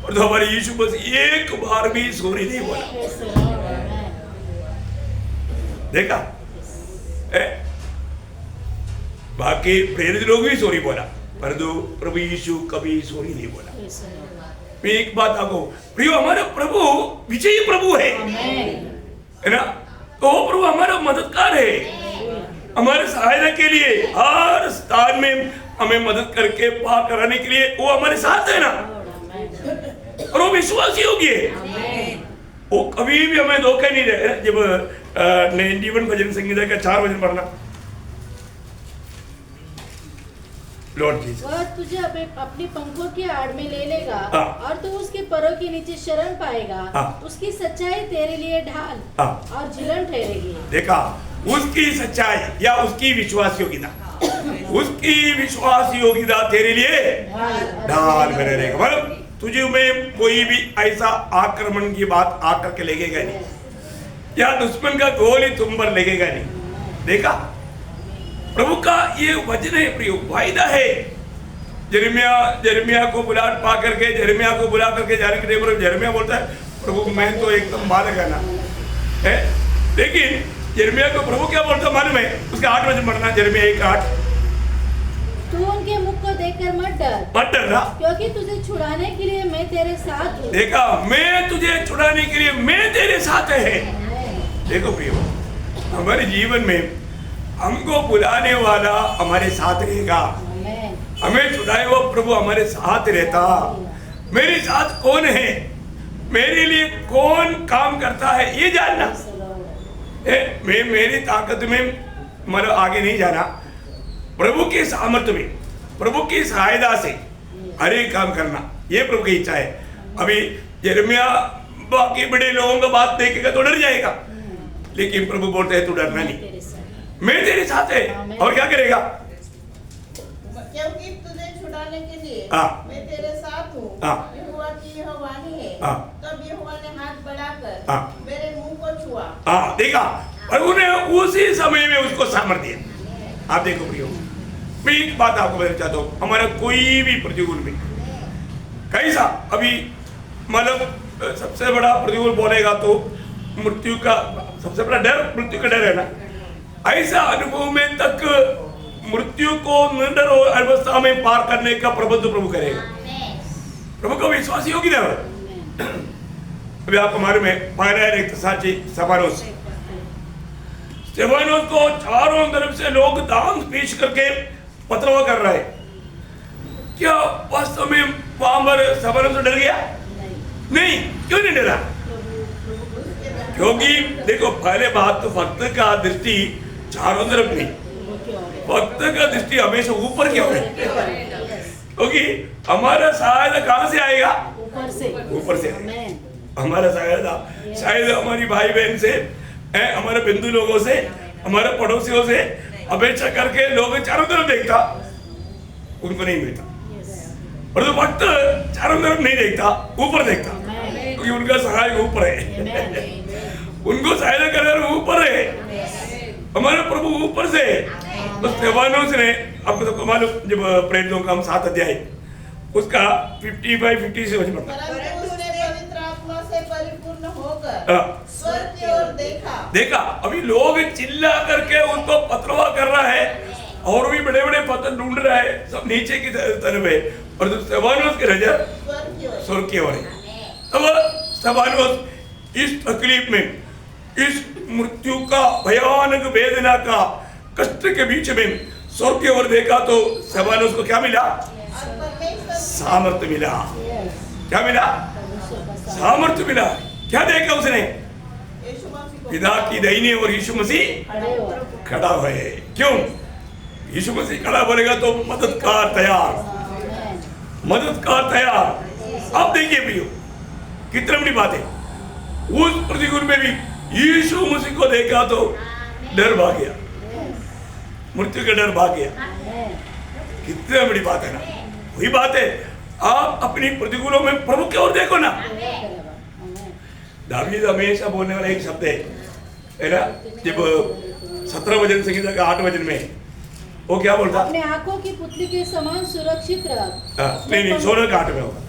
और तो हमारे यीशु बस एक बार भी सॉरी नहीं बोला। देखा, बाकी प्रेरित लोग भी सॉरी बोला, परंतु प्रभु यीशु कभी सॉरी नहीं बोला। मैं एक बात आपको, प्रियो हमारा प्रभु विजयी प्रभु है ना, तो वो प्रभु हमारा मददगार है, हमारे सहायता के लिए हर स्थान में हमें मदद करके पार कराने के लिए वो हमारे साथ है ना, और वो विश्वासी योग्य है, वो कभी भी हमें धोखा नहीं दे। जब 91 भजन संगीता का 4 भजन पढ़ना, लॉर्ड जीसस वह तुझे अपनी पंखों की आड़ में ले लेगा और तू उसके पैरों के नीचे शरण पाएगा, उसकी सच्चाई तेरे लिए ढाल और झिलम ठहरेगी। देखा, उसकी सच्चाई या उसकी विश्वास योग्यता, उसकी विश्वास योग्यता तेरे लिए ढाल बने रहेगा। मतलब तुझे में कोई भी ऐसा आक्रमण की बात आकर के लगेगा नहीं, या दुश्मन का गोली तुम पर लगेगा नहीं। देखा, प्रभु का ये वचन है प्रियो, वायदा है। यिर्मयाह को बुला करके जाने के लिए यिर्मयाह बोलता है प्रभु मैं तो एकदम बालक है ना है, लेकिन यिर्मयाह को प्रभु क्या बोलता मालूम है? उसके 8 वचन पढ़ना, यिर्मयाह 1:8। तू उनके मुख को देखकर मत डर, क्योंकि तुझे छुड़ाने के लिए मैं तेरे साथ हूँ। देखा, मैं तुझे छुड़ाने के लिए मैं तेरे साथ है। देखो प्रियो, हमारे जीवन में हमको बुलाने वाला हमारे साथ रहेगा। हमें छुड़ाए वो प्रभु हमारे साथ रहता। मेरे साथ कौन है, मेरे लिए कौन काम करता है, ये जानना। मैं मेरी ताकत में मतलब आगे नहीं जाना, प्रभु के सामर्थ्य में, प्रभु की सहायता से हर एक काम करना, ये प्रभु की इच्छा है। अभी यिर्मयाह बाकी बड़े लोगों का बात देखेगा तो डर जाएगा, लेकिन प्रभु बोलते हैं तू डरना नहीं, मैं तेरे साथ है। और क्या करेगा? क्योंकि तुझे छुड़ाने के लिए मैं तेरे साथ हूँ। यहोवा की यह वाणी है। तब यहोवा ने हाथ बढ़ाकर मेरे मुंह को छुआ। देखा, प्रभु ने उसी समय में उसको सामर्थ्य दिया। आप देखो प्रियो, मैं एक बात आपको बताना चाहता हूँ, हमारा कोई भी प्रतिकूल में कैसा, अभी मतलब सबसे बड़ा प्रतिकूल बोलेगा तो मृत्यु का सबसे बड़ा डर मृत्यु का डर है ना। ऐसा अनुभव में तक मृत्यु को निडर अवस्था में पार करने का प्रबंध प्रभु करेगा। प्रभु को विश्वासी होगी ना। अभी आपको मालूम है, पहला एक साची स्तेफानोस को चारों तरफ से लोग दांत पीछ करके पथरवा कर रहा है। क्या वास्तव में वहां पर स्तेफानोस डर गया? नहीं। क्यों नहीं डरा? क्योंकि देखो, पहले बात तो भक्त का दृष्टि चारों तरफ नहीं, भक्त का दृष्टि हमेशा ऊपर क्या है, क्योंकि हमारा सहायता कहां से आएगा? ऊपर से। हमारा सहायता शायद हमारी भाई बहन से, हमारे बिंदु लोगों से, हमारे पड़ोसियों से अपेक्षा करके लोग चारों तरफ देखता, उनको नहीं मिलता। और तो भक्त चारों तरफ नहीं देखता, ऊपर देखता, क्योंकि उनका सहायक ऊपर है। उनको सहायता करने ऊपर है, हमारे प्रभु ऊपर से। तो स्तेफानोस ने, आपको तो मालूम, जब प्रेरितों का हम 7 अध्याय उसका 55-56 से पवित्र आत्मा से परिपूर्ण होकर स्वर्ग की ओर देखा। अभी लोग चिल्ला करके उनको पथरवा कर रहा है, और भी बड़े बड़े पत्थर ढूंढ रहा है, सब नीचे की तरफ है, और तो स्तेफानोस की नजर स्वर्ग की ओर है। अब स्तेफानोस इस तकलीफ में, इस मृत्यु का भयानक वेदना का कष्ट के बीच में स्वर्ग की ओर देखा तो स्तेफानोस को क्या मिला? सामर्थ्य मिला। क्या मिला? सामर्थ्य मिला। क्या देखा उसने? पिता की दाहिनी ओर यीशु मसीह खड़ा हुए। क्यों? यीशु मसीह खड़ा बोलेगा तो मददगार तैयार, मददगार तैयार। अब देखिए प्रियो, कितनी बड़ी बात है। उस प्रतिकूल में भी यीशु मसीह को देखा तो डर भाग गया, मृत्यु का डर भाग गया। कितनी बड़ी बात है ना। वही बात है, आप अपनी प्रतिकूलों में प्रभु की ओर देखो ना। दावीद हमेशा बोलने वाला एक शब्द है ना, जब 17 वचन संगीता का 8 वचन में वो क्या बोलता? अपने आंखों की पुतली के समान सुरक्षित रख। नहीं 16 का 8 में होगा।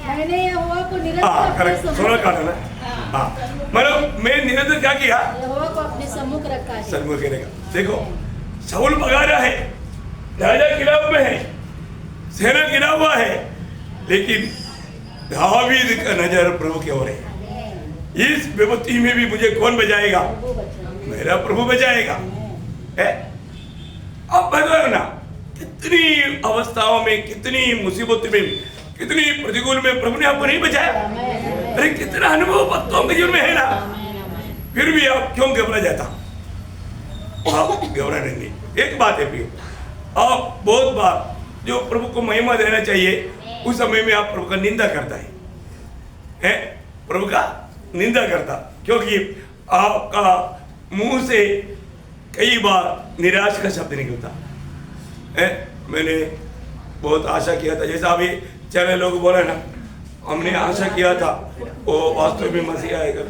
मैंने यहोवा को निरंतर 16 का 8 में। मतलब मैं निरंतर क्या किया? यहोवा को अपने सम्मुख रखा है। सम्मुख करेगा। देखो, शाऊल भगाया है, राजा किला में है, सेना गिरा हुआ है, लेकिन दावीद का नजर प्रभु की ओर है। इस विपत्ति में भी मुझे कौन बचाएगा? मेरा प्रभु बचाएगा। अब बताओ ना, कितनी अवस्थाओं में, कितनी मुसीबत में, कितनी प्रतिकूल में प्रभु ने आपको नहीं बचाया। अरे कितना अनुभव भक्तों के जीवन में है ना, फिर भी आप क्यों घबरा जाता? आप घबरा नहीं। एक बात है प्रियो, आप बहुत बार जो प्रभु को महिमा देना चाहिए उस समय में आप प्रभु का निंदा करता है, प्रभु का निंदा करता, क्योंकि आपका मुंह से कई बार निराश का शब्द निकलता है। मैंने बहुत आशा किया था, जैसा अभी चले लोग बोले ना, हमने आशा किया था वो वास्तव में मसीह आएगा,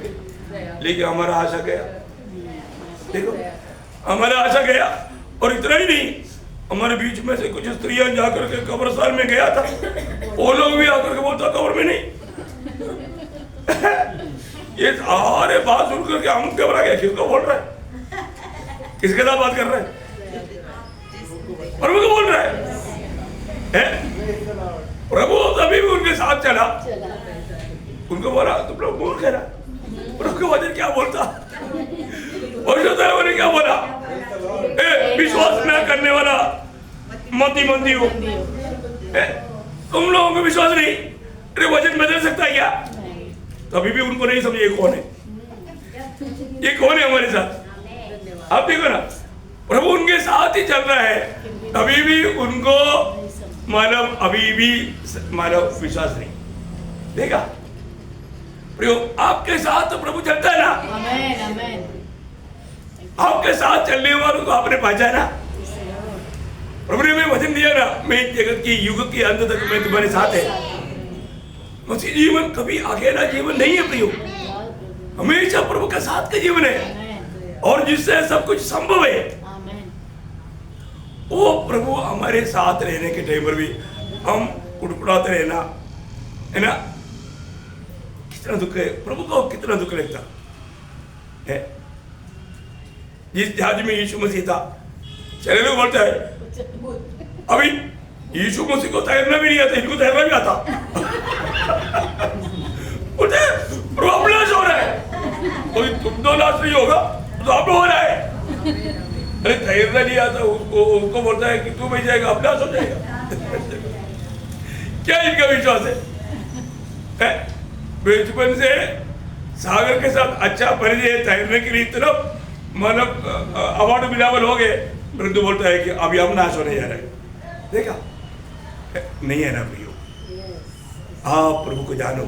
लेकिन हमारा आशा गया। देखो, हमारा आशा गया। और इतना ही नहीं, हमारे बीच में से कुछ स्त्रियां जाकर के कब्रिस्तान में गया था, वो लोग भी आकर के बोलता कब्र में नहीं। ये सारे बात सुन करके हम घबरा गया, किसको बोल रहा है, किसके साथ बात कर रहे हैं? प्रभु को बोल रहा है? प्रभु तभी भी उनके साथ चला, उनको बोला तुम लोग मूर्ख है ना। प्रभु का वचन क्या बोलता? और ने क्या बोला? विश्वास न करने वाला मती मंदी हो, तुम लोगों को विश्वास नहीं, अरे वचन बदल सकता है क्या? तभी भी उनको नहीं समझे ये कौन है, ये कौन है हमारे साथ। आप देखो ना, प्रभु उनके साथ ही चल रहा है, तभी भी उनको मानव अभी भी मानव विश्वास नहीं। देखा प्रयोग, आपके साथ तो प्रभु चलता है ना। आमेन, आमेन। आपके साथ चलने वालों को आपने पहचाना। प्रभु ने हमें वचन दिया ना, मैं जगत की युग के अंत तक मैं तुम्हारे साथ है। मसीह जीवन कभी अकेला जीवन नहीं है प्रियो, हमेशा प्रभु के साथ का जीवन है, और जिससे सब कुछ संभव है। वो प्रभु हमारे साथ रहने के टाइम पर भी हम कुड़कुड़ाते रहना है ना, कितना दुख है। प्रभु को कितना दुख लगता है। जिस जहाज में यीशु मसीह था, चले लोग बोलते हैं अभी यीशु मसीह को तैरना भी नहीं आता, इनको तैरना भी आता। बोलते प्रभु नाश हो रहा है, कोई तुम तो नाश नहीं होगा तो आप हो रहा है। अरे तैरना नहीं आता उसको बोलता है कि तू बच जाएगा, अब नाश हो जाएगा। क्या इनका विश्वास है? बचपन से सागर के साथ अच्छा परिचय, तैरने के लिए इतना मानव अवार्ड बिलावल हो गए, परंतु बोलता है कि अभी हम नाश होने जा रहे हैं। देखा नहीं है ना प्रियो, आप प्रभु को जानो,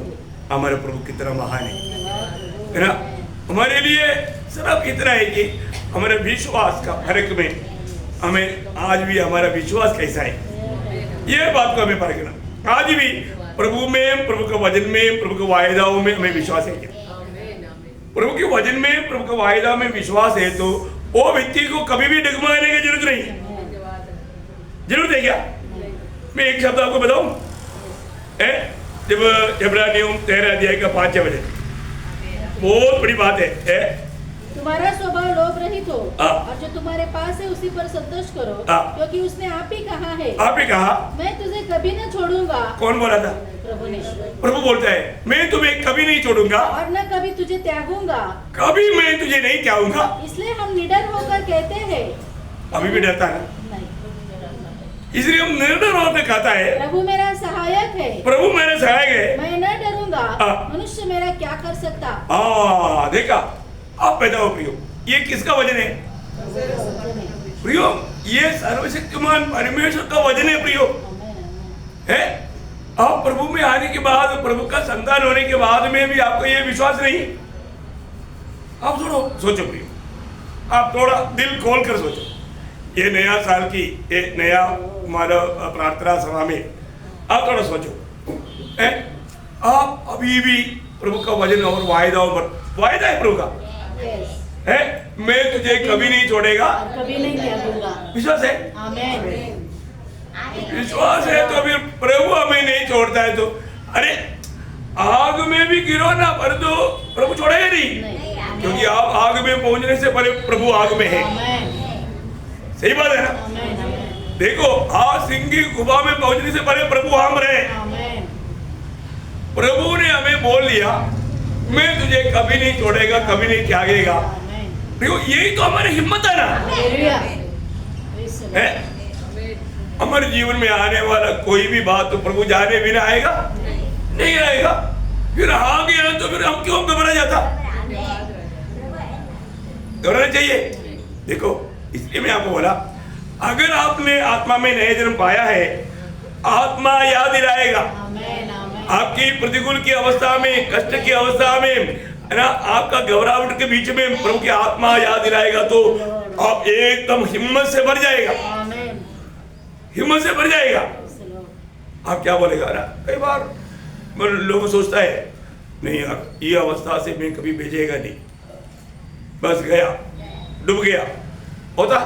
हमारे प्रभु कितना महान है ना। हमारे लिए सिर्फ इतना है कि हमारे विश्वास का फर्क में हमें आज भी हमारा विश्वास कैसा है, ये बात को हमें परखना। आज भी प्रभु में, प्रभु के वचन में, प्रभु के वायदाओं में हमें विश्वास है क्या? प्रभु के वचन में, प्रभु के वायदा में विश्वास है तो वो व्यक्ति को कभी भी डगमगाने की जरूरत नहीं। जरूरत है क्या? मैं एक शब्द आपको बताऊं, जब इब्रानियों 13 अध्याय का 5 बजे, बहुत बड़ी बात है। तुम्हारा स्वभाव लोभ रहित हो और जो तुम्हारे पास है उसी पर संतोष करो, क्योंकि उसने आप ही कहा है, आप ही कहा मैं तुझे कभी न छोड़ूंगा। कौन बोला था? प्रभु ने। प्रभु बोलता है मैं तुम्हें कभी नहीं छोड़ूंगा और न कभी तुझे त्यागूंगा, कभी मैं तुझे नहीं त्यागूंगा। इसलिए हम निडर होकर कहते हैं। अभी भी डरता है, इसलिए हम निर्णय होकर कहता है प्रभु मेरा सहायक है, प्रभु मेरे सहायक है, मैं न डरूंगा, मनुष्य मेरा क्या कर सकता। देखा, आप बताओ प्रियो, ये किसका वचन है प्रियो? ये सर्वशक्तिमान परमेश्वर का वचन है प्रियो, है। आप प्रभु में आने के बाद, प्रभु का संतान होने के बाद में भी आपको ये विश्वास नहीं? आप थोड़ा सोचो प्रियो, आप थोड़ा दिल खोल कर सोचो। ये नया साल की ये नया मानव प्रार्थना सभा में आप थोड़ा सोचो, आप अभी भी प्रभु का वचन और वायदाओं पर, वायदा है प्रभु का है, मैं तुझे कभी नहीं छोड़ेगा, कभी नहीं त्यागूंगा। विश्वास है? आमीन। विश्वास है तो फिर प्रभु हमें नहीं छोड़ता है तो, अरे आग में भी गिरो ना, पर तो प्रभु छोड़ेगा नहीं, क्योंकि आप आग में पहुंचने से पहले प्रभु आग में है। सही बात है ना? देखो, आज सिंह की गुफा में पहुंचने से पहले प्रभु हम रहे। प्रभु ने हमें बोल दिया मैं तुझे कभी नहीं छोड़ेगा, कभी नहीं त्यागेगा। देखो, यही तो हमारी हिम्मत है ना, है? हमारे जीवन में आने वाला कोई भी बात तो प्रभु जाने बिना आएगा नहीं आएगा। फिर आ गया तो फिर हम क्यों घबरा जाता? घबराना चाहिए। देखो, इसलिए मैं आपको बोला, अगर आपने आत्मा में नया जन्म पाया है, आत्मा याद दिलाएगा। आपकी प्रतिकूल की अवस्था में, कष्ट की अवस्था में, है ना, आपका घबराहट के बीच में प्रभु की आत्मा याद दिलाएगा तो आप एकदम हिम्मत से भर जाएगा, हिम्मत से भर जाएगा। आप क्या बोलेगा ना, कई बार लोग सोचता है नहीं यार, ये अवस्था से मैं कभी भेजेगा नहीं, बस गया, डूब गया। होता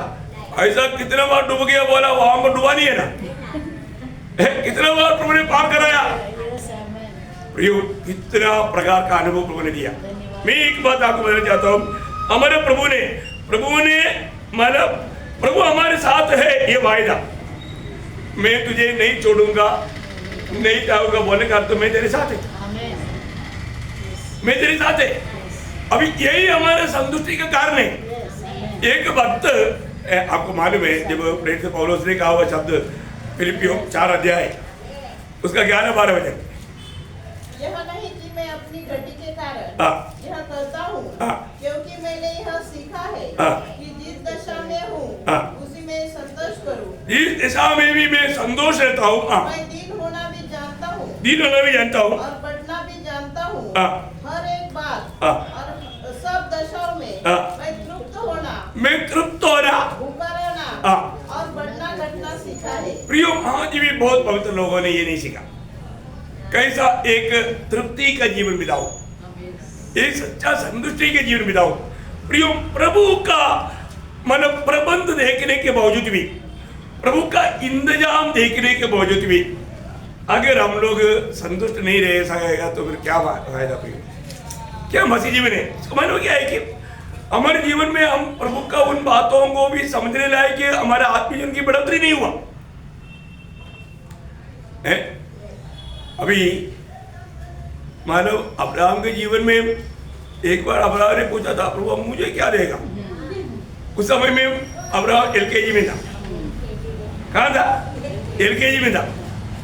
ऐसा कितना बार डूब गया, बोला वहां पर डूबा नहीं है ना, कितना बार प्रभु ने पार कराया। कितना प्रकार का अनुभव प्रभु ने दिया। मैं एक बात आपको बताना चाहता हूँ, हमारे प्रभु ने मतलब प्रभु हमारे साथ है, ये वायदा मैं तुझे नहीं छोड़ूंगा, नहीं चाहूंगा, बोलने का अर्थ मैं तेरे साथ है, मैं तेरे साथ है। अभी यही हमारे संतुष्टि का कारण है। एक वक्त आपको मालूम है जब प्रेरित पौलुस ने कहा हुआ शब्द फिलिपियों 4 अध्याय उसका 11-12 वचन, यह नहीं कि मैं अपनी गति के कारण यह करता हूँ, क्योंकि मैंने यह सीखा है कि जिस दशा में हूँ उसी में संतोष करूँ। जिस दशा में भी मैं संतोष रहता हूँ, मैं दीन होना भी जानता हूँ, दीन होना भी जानता हूँ, और बढ़ना भी जानता हूँ। हर एक बात और सब दशाओं में मैं तृप्त होना, मैं तृप्त होना, भूखा रहना और बढ़ना घटना सीखा है। प्रियो, आज भी बहुत पवित्र लोगों ने ये नहीं सीखा कैसा एक तृप्ति का जीवन बिताओ, एक सच्चा संतुष्टि के जीवन बिताओ। प्रियो, प्रभु का मन प्रबंध देखने के बावजूद भी, प्रभु का इंतजाम देखने के बावजूद भी अगर हम लोग संतुष्ट नहीं रह सकेगा तो फिर क्या फायदा प्रियो, क्या मसीह जीवन है। इसको मानो क्या है कि हमारे जीवन में हम प्रभु का उन बातों को भी समझने लायक कि हमारे आत्मीय जीवन की बढ़ोतरी नहीं हुआ है। अभी मानो अब्राहम के जीवन में एक बार अब्राहम ने पूछा था, प्रभु मुझे क्या देगा। उस समय में अब्राहम एलकेजी में था। कहाँ था? एलकेजी में था।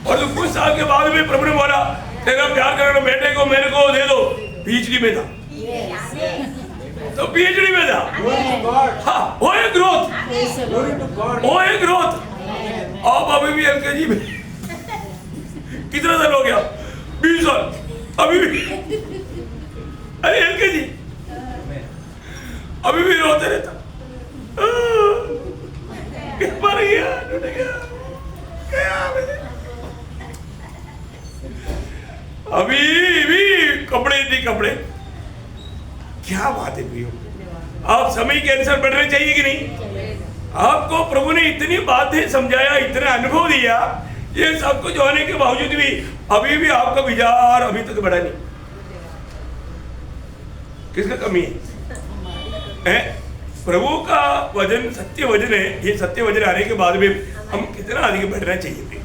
और तो कुछ साल के बाद में प्रभु ने बोला, तेरा प्यार करने बेटे को मेरे को दे दो। पीएचडी में था, तो पीएचडी में था। हाँ, वो एक ग्रोथ, वो एक ग्रोथ। अब अभी भी एलकेजी में कितना साल हो गया? 20 साल अभी भी। अरे एलकेजी अभी भी रोते रहता, मर गया, टूट गया, अभी भी कपड़े नहीं कपड़े। क्या बात है प्रियो, आप समय के अनुसार बढ़ने चाहिए कि नहीं? आपको प्रभु ने इतनी बातें समझाया, इतना अनुभव दिया, ये सब कुछ होने के बावजूद भी अभी भी आपका विचार अभी तक बढ़ा नहीं। किसका कमी है? प्रभु का वजन सत्य वजन है। ये सत्य वजन आने के बाद में हम कितना आगे बढ़ना चाहिए?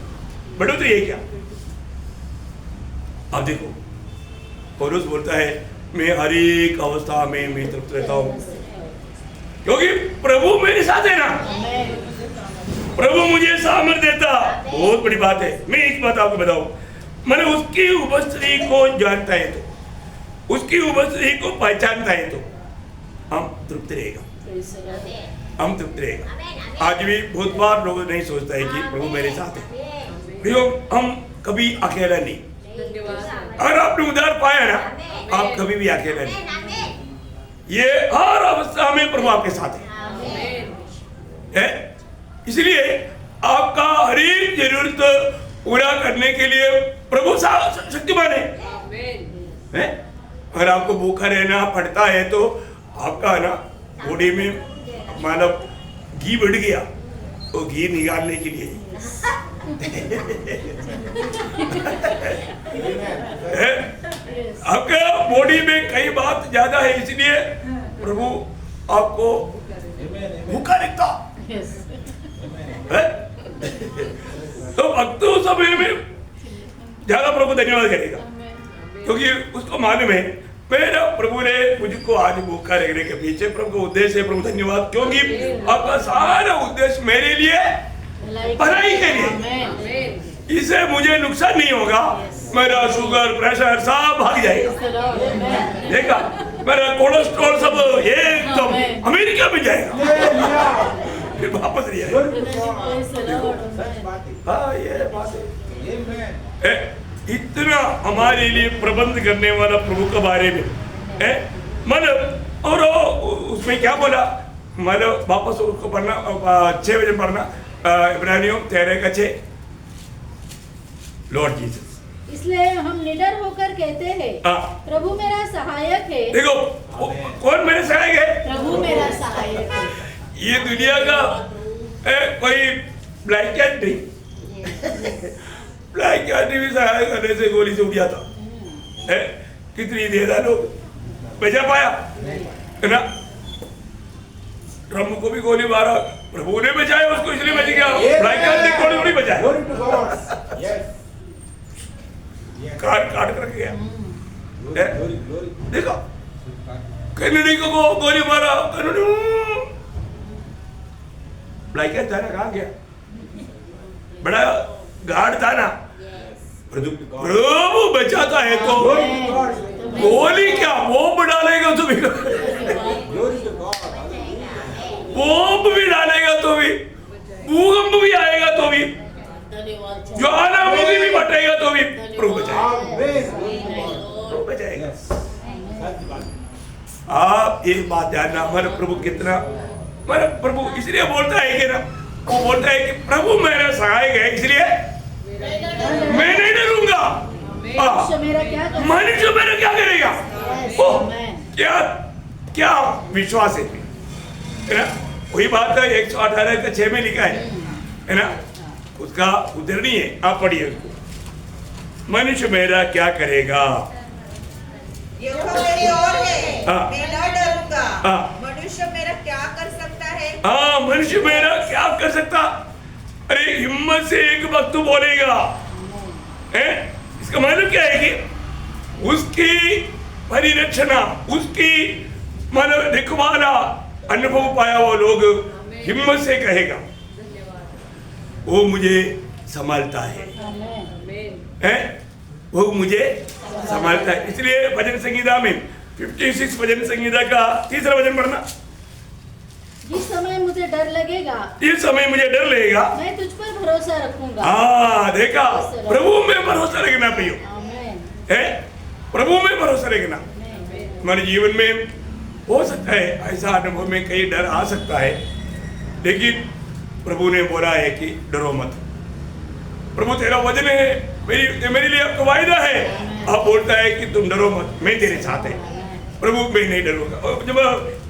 बढ़ोतरी है क्या? आप देखो, पौलुस बोलता है मैं हर एक अवस्था में मैं तृप्त रहता हूँ, क्योंकि प्रभु मेरे साथ है ना। प्रभु मुझे सामर्थ्य देता, बहुत बड़ी बात है। मैं एक बात आपको बताऊं, मैंने उसकी उपस्थिति को जानता है तो, उसकी उपस्थिति को पहचानता है तो हम तृप्त रहेगा, हम तृप्त रहेगा। आज भी बहुत बार लोग नहीं सोचता है कि प्रभु मेरे साथ है। हम कभी अकेला नहीं। अगर आपने उद्धार पाया ना, आप कभी भी अकेला नहीं। ये हर अवस्था में प्रभु आपके साथ है। इसलिए आपका हर एक जरूरत पूरा करने के लिए प्रभु शक्तिमान है। अगर आपको भूखा रहना पड़ता है तो आपका ना बॉडी में मतलब घी बढ़ गया, तो घी निकालने के लिए आपका बॉडी में कई बात ज्यादा है, इसलिए प्रभु आपको भूखा रखता है। तो भक्त उस समय में ज्यादा प्रभु धन्यवाद करेगा, क्योंकि उसको मालूम है मेरा प्रभु ने मुझको आज भूखा रखने के पीछे प्रभु का उद्देश्य है। प्रभु धन्यवाद, क्योंकि आपका सारा उद्देश्य मेरे लिए भलाई के लिए, इससे मुझे नुकसान नहीं होगा। मेरा शुगर प्रेशर सब भाग जाएगा, देखा मेरा कोलेस्ट्रॉल सब एकदम अमेरिका में जाएगा, फिर वापस नहीं आएगा। हाँ, ये बात है। इतना हमारे लिए प्रबंध करने वाला प्रभु के बारे में है। मतलब और उसमें क्या बोला, मतलब वापस उसको पढ़ना 6 बजे पढ़ना, इब्रानियों 13:6। लॉर्ड जीसस, इसलिए हम निडर होकर कहते हैं, प्रभु मेरा सहायक है। देखो कौन मेरे सहायक है? प्रभु मेरा सहायक है। ये दुनिया का कोई ब्लैक कैट नहीं। ब्लैक कैट भी सहायक करने से गोली से उड़ जाता है। कितनी देर लोग बचा पाया है ना? ट्रम्प को भी गोली मारा, प्रभु ने बचाया उसको, इसलिए बच गया। थोड़ी बचाया, Glory to God. Yes. काट कर गया। Glory, glory. देखो कन्नड़ी को गोली मारा, कन्नड़ी ब्लैकेट था ना, कहाँ गया? बड़ा गार्ड था ना। प्रभु बचाता है तो Glory to God. गोली क्या बॉम्ब डालेगा तो भी, Glory to God. बॉम्ब भी डालेगा तो भी, भूकंप भी आएगा तो भी, ज्वालामुखी भी बटेगा तो भी प्रभु बचाएगा। Amen. Glory to God. प्रभु बचाएगा। Yes. सच बात। आप एक बात ध्यान, हमारा प्रभु कितना, हमारा प्रभु इसलिए बोलता है कि ना, वो बोलता है कि प्रभु मेरा सहायक है, इसलिए मैं नहीं डरूंगा। मनुष्य मेरा क्या करेगा? मनुष्य मेरा क्या करेगा? ओह, क्या क्या विश्वास है ना? वही बात है 118:6 में लिखा है ना, उसका उद्धरणी है, आप पढ़िए उसको। मनुष्य मेरा क्या करेगा? यहोवा मेरी ओर है, हाँ। मैं न डरूंगा। हाँ। मनुष्य मेरा क्या कर सकता है? हाँ, मनुष्य मेरा क्या कर सकता? अरे हिम्मत से एक वक्त बोलेगा है, इसका मतलब क्या है कि उसकी परिरक्षणा, उसकी मतलब रखवाला अनुभव पाया वो लोग हिम्मत से कहेगा वो मुझे संभालता है, वो मुझे संभालता है। इसलिए भजन संगीता में 56 भजन संगीता का 3रा भजन पढ़ना। जिस समय मुझे डर लगेगा, इस समय मुझे डर लगेगा, मैं तुझ पर भरोसा रखूंगा। हाँ देखा, प्रभु में भरोसा रखना प्रियो आमेन। है, प्रभु में भरोसा रखना। आमेन। हमारे जीवन में हो सकता है ऐसा अनुभव में कई डर आ सकता है, लेकिन प्रभु ने बोला है कि डरो मत, प्रभु तेरा वचन है, मेरे लिए आपका वायदा है। आप बोलता है कि तुम डरो मत, मैं तेरे साथ है। प्रभु मैं नहीं डरूंगा। और जब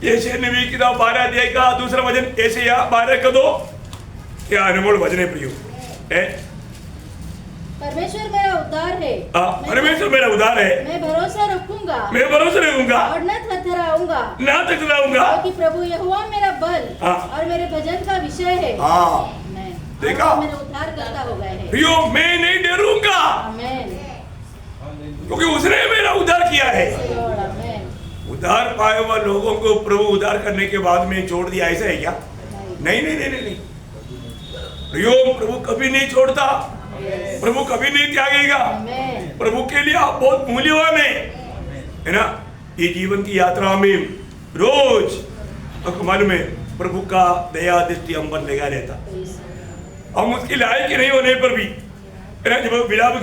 यशायाह नबी किताब 12 अध्याय का 2रा वचन यशायाह 12:2 क्या अनमोल वचन है प्रियो है। परमेश्वर मेरा उद्धार है, परमेश्वर मेरा उद्धार है, मैं भरोसा रखूंगा, मैं भरोसा रखूंगा और न थरथराऊंगा, ना थरथराऊंगा, क्योंकि प्रभु यहोवा मेरा बल हाँ। और मेरे भजन का विषय है। हाँ आमेन। देखा? और मेरा उद्धार करता हो गए है। प्रियो मैं नहीं डरूंगा, आमेन। क्योंकि उसने मेरा उद्धार किया है। लॉर्ड, आमेन। उद्धार पाए हुआ लोगों को प्रभु उद्धार करने के बाद में छोड़ दिया, ऐसा है क्या? नहीं नहीं नहीं नहीं, नहीं। प्रियो प्रभु कभी नहीं छोड़ता, प्रभु कभी नहीं त्यागेगा। आमेन। प्रभु के लिए आप बहुत मूल्यवान है ना। ये जीवन की यात्रा में रोज आपको मालूम है प्रभु का दया दृष्टि हम पर लगा रहता। हम उसकी लायक के नहीं होने पर भी है ना, जब विलाप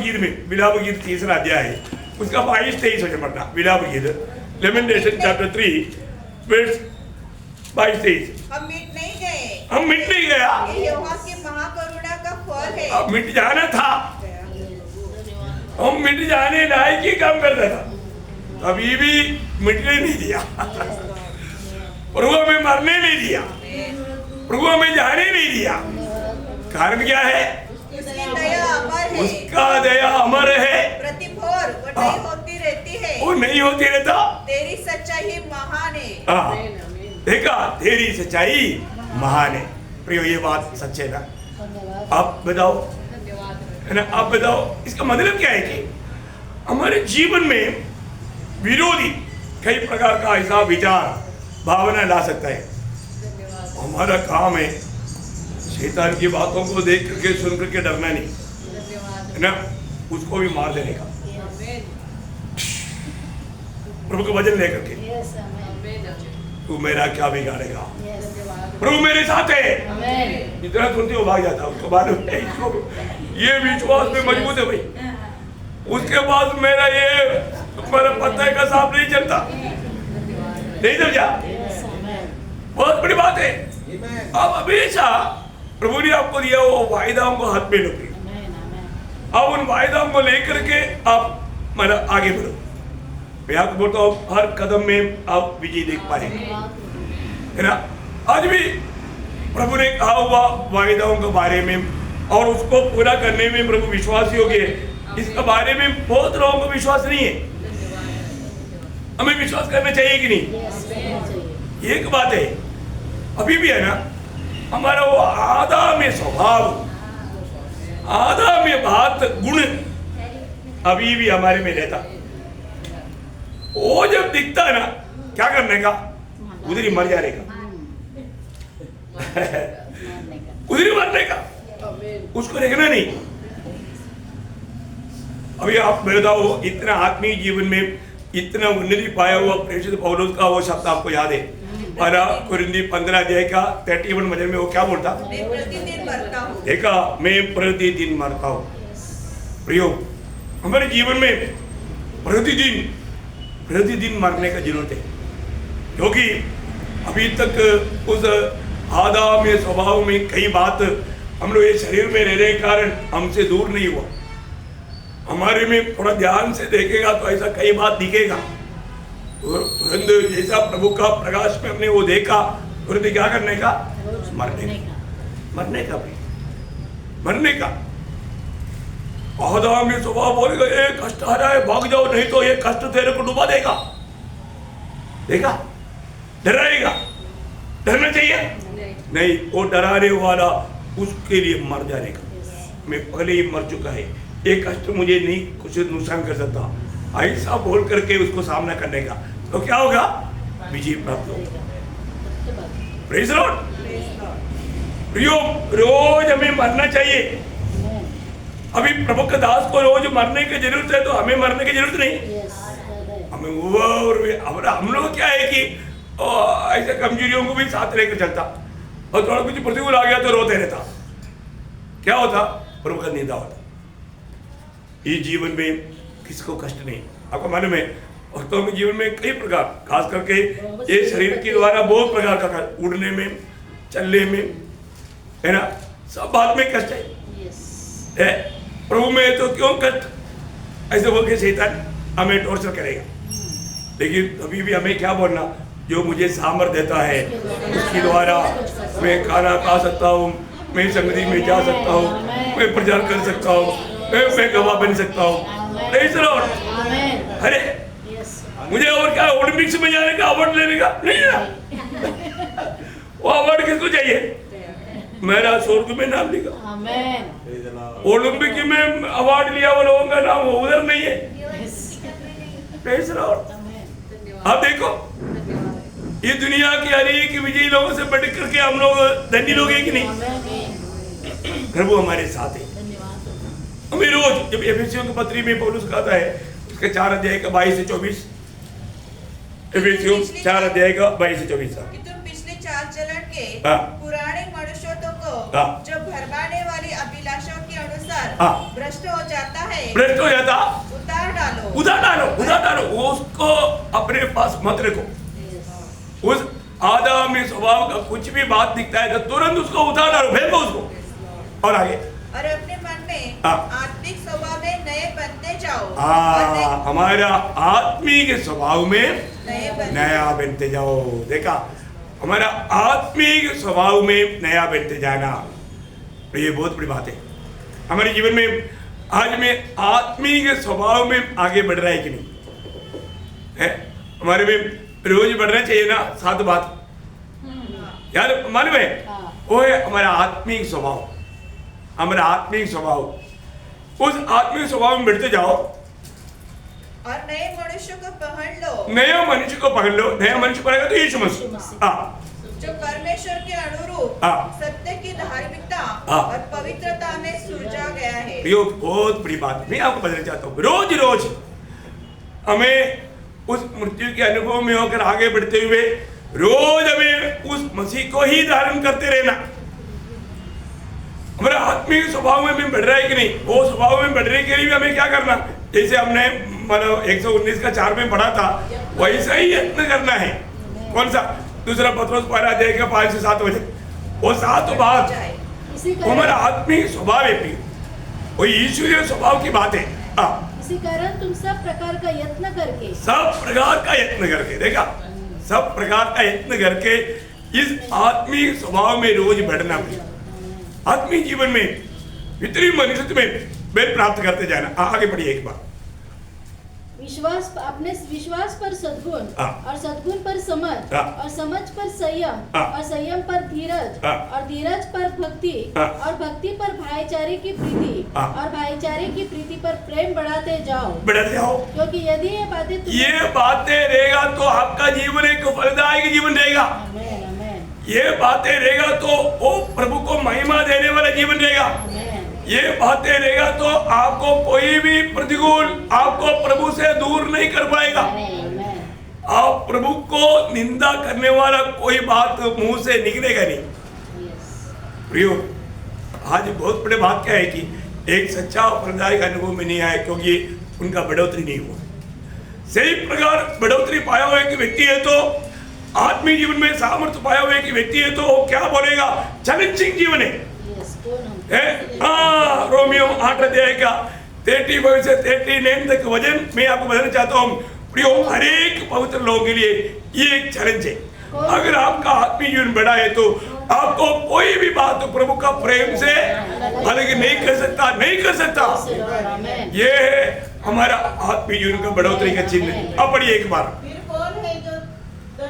गीत 3रा अध्याय है, उसका 22-23 वचन पढ़ना। विलाप गीत लेमेंटेशन चैप्टर 3 वर्स 22-23। हम मिट नहीं गए, हम मिट नहीं गया, ये यहोवा की महाकरुणा का फल है। अब मिट जाना था, हम मिट जाने लायक ही काम करता था, अभी भी मिटने नहीं दिया। प्रभु हमें मरने नहीं दिया, प्रभु हमें जाने नहीं दिया। कारण क्या है? उसकी दया अमर है, उसका दया अमर है, प्रतिभोर वो नहीं होती रहती है। वो नहीं होती रहता। तेरी सच्चाई महान है। हाँ, देखा, तेरी सच्चाई महान है। प्रियो ये बात सच है ना? धन्यवाद। आप बताओ है ना, आप बताओ इसका मतलब क्या है कि हमारे जीवन में विरोधी कई प्रकार का ऐसा विचार भावना ला सकता है। हमारा काम है शैतान की बातों को देख करके सुन करके डरना नहीं, है ना, उसको भी मार देने का, प्रभु का वचन लेकर के। यस, आमेन। तू मेरा क्या बिगाड़ेगा, यस, प्रभु मेरे साथ है। आमेन। इतना सुनते हो भाग जाता, उसके बाद इसको ये विश्वास में मजबूत है भाई, उसके बाद मेरा ये तुम्हारा पत्ता का सांप नहीं चलता, नहीं समझा? यस, आमेन। बहुत बड़ी बात है। Amen. अब हमेशा प्रभु ने आपको दिया वो वायदाओं को हाथ में लो, आमेन, आमेन। अब उन वायदाओं को लेकर के आप मतलब आगे बढ़ो। मैं आपको बोलता हूँ हर कदम में आप विजय देख पाएंगे, है ना। आज भी प्रभु ने कहा हुआ वायदाओं के बारे में और उसको पूरा करने में प्रभु विश्वास योग्य है, इसके बारे में बहुत लोगों को विश्वास नहीं है। हमें विश्वास करना चाहिए कि नहीं? यस, करना चाहिए। एक बात है, अभी भी है ना, हमारा वो आदमी स्वभाव, आदमी बात गुण अभी भी हमारे में रहता। वो जब दिखता है ना, क्या करने का, उधर ही मर जाने का, उधर ही मरने का, उसको देखना नहीं। अभी आप बताओ, इतना आत्मीय जीवन में इतना उन्नति पाया हुआ प्रेषित पौलुस का वो शब्द आपको याद है? पहला कुरिन्थी 15 अध्याय का 31 वचन में वो क्या बोलता? मैं प्रतिदिन मरता हूँ। देखा, मैं प्रतिदिन मरता हूँ। प्रियो, हमारे जीवन में प्रतिदिन मरने का जरूरत है, क्योंकि अभी तक उस आदमी स्वभाव में कई बात हम लोग ये शरीर में रहने के कारण हमसे दूर नहीं हुआ। हमारे में थोड़ा ध्यान से देखेगा तो ऐसा कई बात दिखेगा। और तुरंत जैसा प्रभु का प्रकाश में हमने वो देखा, तुरंत क्या करने का? मरने का। आदमी स्वभाव बोलेगा, ये कष्ट आ रहा है, भाग जाओ, नहीं तो ये कष्ट तेरे को डुबा देगा। देखा, डराएगा, डरना चाहिए नहीं, वो डराने वाला उसके लिए मर जाने का। मैं पहले ही मर चुका है, ये कष्ट मुझे नहीं कुछ नुकसान कर सकता, ऐसा बोल करके उसको सामना करने का, तो क्या होगा? विजय प्राप्त होगा। Praise Lord. प्रियो, रोज हमें मरना चाहिए। अभी प्रभु के दास को रोज मरने की जरूरत है, तो हमें मरने की जरूरत नहीं। हमें हम लोग क्या है कि ऐसे कमजोरियों को भी साथ लेकर चलता, और थोड़ा कुछ प्रतिकूल आ गया तो रोते रहता। क्या होता? प्रभु का निंदा होता। ये जीवन में किसको कष्ट नहीं। आपको मालूम है, भक्तों के जीवन में कई प्रकार, खास करके ये शरीर के द्वारा बहुत प्रकार का कष्ट, उड़ने में, चलने में, है ना, सब बात में कष्ट है। प्रभु में तो क्यों कष्ट? ऐसे बोल के शैतान हमें टॉर्चर करेगा, लेकिन अभी भी हमें क्या बोलना? जो मुझे सामर्थ्य देता है उसके द्वारा मैं खाना खा सकता हूँ, मैं संगति में जा सकता हूँ, मैं प्रचार कर सकता हूँ, मैं गवाह बन सकता हूँ। Praise the Lord. अरे मुझे और क्या ओलंपिक्स में जाने का, अवार्ड लेने का नहीं ना। वो अवार्ड किसको चाहिए? मेरा स्वर्ग में नाम लिखा। ओलंपिक में अवार्ड लिया वो लोगों का नाम उधर नहीं है। Praise the Lord. आप देखो, ये दुनिया के हर एक विजयी लोगों से बढ़ करके हम लोग धनी लोग हैं कि नहीं? प्रभु हमारे साथ है। हमें रोज, जब एफेसियों की पत्री में पौलुस कहता है उसके 4 अध्याय का 22 से 24, एफेसियों 4 अध्याय का 22 से 24, कि तुम पिछले चाल चलन के हाँ। पुराने मनुष्यों को हाँ। जो भरमाने वाली अभिलाषाओं के अनुसार हाँ। भ्रष्ट हो जाता है, भ्रष्ट हो जाता, उतार डालो। उसको अपने पास मत रखो। उस आदमी स्वभाव का कुछ भी बात दिखता है तो तुरंत उसको उतार डालो, फेंको उसको, और आगे। और अपने मन में हाँ। आत्मिक स्वभाव में नए बनते जाओ। हमारा आत्मिक स्वभाव में नए नया बनते जाओ। देखा, हमारा आत्मिक स्वभाव में नया बनते जाना, ये बहुत बड़ी बात है हमारे जीवन में। आज में आत्मिक स्वभाव में आगे बढ़ रहा है कि नहीं? है हमारे में रोज बढ़ना चाहिए ना। 7 बात यार मालूम है, वो है हमारा आत्मिक स्वभाव। हमारा आत्मिक स्वभाव, उस आत्मिक स्वभाव में बढ़ते जाओ और नए मनुष्य को पहन लो। नया मनुष्य को पकड़ लो। नया मनुष्य पड़ेगा तो यीशु मसीह, जो परमेश्वर के अनुरूप सत्य की धार्मिकता और पवित्रता में सुलझा गया है। बहुत बड़ी बात मैं आपको बताना चाहता हूँ। रोज रोज हमें उस मृत्यु के अनुभव में होकर आगे बढ़ते हुए रोज हमें उस मसीह को ही धारण करते रहना। हमारा आत्मिक स्वभाव में बढ़ रहा है कि नहीं? वो स्वभाव में बढ़ने के लिए हमें क्या करना? जैसे हमने 119 का 4 में पढ़ा था, वैसा ही यत्न करना है। कौन सा? दूसरा पत्रोस 12 अध्याय का 5 से 7 वचन। वो 7 बात हमारा आत्मिक स्वभाव है, वो ईश्वरीय स्वभाव की बात है। इसी कारण तुम सब प्रकार का यत्न करके, सब प्रकार का यत्न करके, देखा, सब प्रकार का यत्न करके इस आत्मिक स्वभाव में रोज बढ़ना पड़ेगा। आत्मिक जीवन में, भीतरी मनुष्य में बेल प्राप्त करते जाना। आगे बढ़िए एक बार। अपने विश्वास पर सद्गुण, हाँ। और सद्गुण पर समझ, हाँ। और समझ पर संयम, हाँ। और संयम पर धीरज, हाँ। और धीरज पर भक्ति, हाँ। और भक्ति पर भाईचारे की प्रीति, हाँ। और भाईचारे की प्रीति पर प्रेम बढ़ाते जाओ। बढ़ाते जाओ। क्योंकि यदि ये बातें ये बातें रहेगा तो आपका जीवन एक फलदायक जीवन रहेगा। आमेन, आमेन, ये बातें रहेगा तो वो प्रभु को महिमा देने वाला जीवन रहेगा। आमेन, ये बातें रहेगा तो आपको कोई भी प्रतिकूल आपको प्रभु से दूर नहीं कर पाएगा। आमेन, आप प्रभु को निंदा करने वाला कोई बात मुंह से निकलेगा नहीं। यस, प्रियो, आज बहुत बड़े बात क्या है कि एक सच्चा फलदायक अनुभव में नहीं आया क्योंकि उनका बढ़ोतरी नहीं हुआ। सही प्रकार बढ़ोतरी पाया हुआ एक व्यक्ति है तो आत्मीय जीवन में सामर्थ्य पाया हुआ एक व्यक्ति है तो वो क्या बोलेगा, चैलेंजिंग जीवन है। यस, कौन हम? रोमियो 8 अध्याय का 35 से 39 तक वचन मैं आपको बताना चाहता हूँ। प्रियो, हर एक पवित्र लोगों के लिए ये एक चैलेंज है। अगर आपका आत्मीय जीवन बड़ा है तो आपको कोई भी बात तो प्रभु का प्रेम से अलग नहीं कर सकता, नहीं कर सकता। आमेन, ये है हमारा आत्मीय जीवन का बढ़ोतरी का चिन्ह। अब पढ़िए एक बार। फिर कौन है जो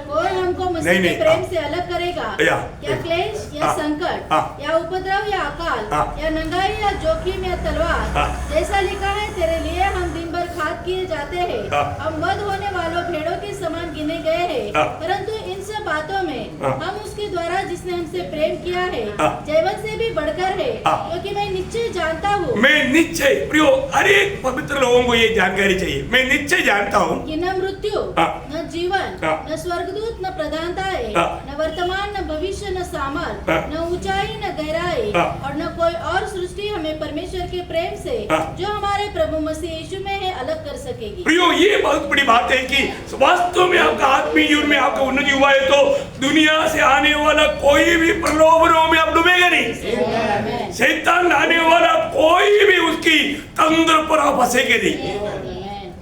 कौन हमको मसीह नहीं, के नहीं, प्रेम से अलग करेगा? या, क्या क्लेश या हाँ, संकट हाँ, या उपद्रव या अकाल हाँ, या नंगाई या जोखिम या तलवार? हाँ, जैसा लिखा है, तेरे लिए हम दिन भर घात किए जाते हैं, हाँ, हम वध होने वालों भेड़ों के समान गिने गए हैं। हाँ, परंतु इन सब बातों में हाँ, हम उसके द्वारा जिसने हमसे प्रेम किया है हाँ, जीवन से भी बढ़कर है, हाँ, क्योंकि मैं निश्चय जानता हूँ मैं निश्चय, प्रियो, हर एक पवित्र लोगों को ये जानकारी चाहिए। मैं निश्चय जानता हूँ कि न मृत्यु, हाँ, न जीवन, हाँ, न स्वर्गदूत, न प्रधानताएं, हाँ, न वर्तमान, न भविष्य, न सामर्थ, हाँ, न ऊंचाई, न गहराई, हाँ, और न कोई और सृष्टि हमें परमेश्वर के प्रेम से हाँ, जो हमारे प्रभु मसीह यीशु में है अलग कर सकेगी। प्रियो, ये बहुत बड़ी बात है कि वास्तव में आपका आत्मीय जीवन में आपका उन्नति हुआ है तो दुनिया से आने वाला कोई भी प्रलोभनों में आप डूबेगा नहीं। आमेन, शैतान आने वाला कोई भी उसकी तंत्र पर आप फंसेंगे नहीं। आमेन,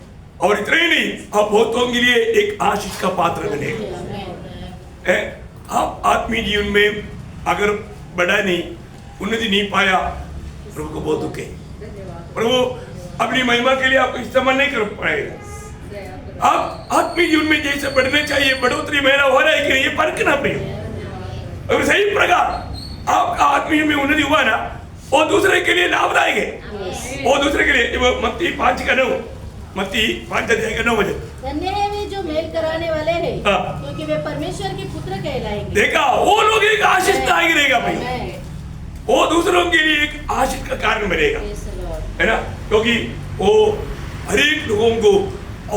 और इतना ही नहीं, आप बहुतों के लिए एक आशीष का पात्र बने। आमेन, आप आत्मीय जीवन में अगर बढ़ा नहीं, उन्नति नहीं पाया, प्रभु को बहुत दुख है। प्रभु अपनी महिमा के लिए आपको इस्तेमाल नहीं कर पाएगा। आप आत्मीय जीवन में जैसे बढ़ने चाहिए, बढ़ोतरी मेरा हो रहा है कि नहीं, ये फर्क ना प्रिय। और सही प्रकार आपका आत्मीय में उन्नति हुआ ना, वो दूसरे के लिए लाभदायक है। वो दूसरे के लिए मत्ती 5:9, मत्ती 5:9 बजे धन्य है वे जो मेल कराने वाले हैं, हाँ, क्योंकि वे परमेश्वर के पुत्र कहलाएंगे। देखा, वो लोग एक आशीष दायक रहेगा भाई। आमेन, वो दूसरों के लिए एक आशीष का कारण बनेगा, Praise the Lord। है ना, क्योंकि वो हर एक लोगों को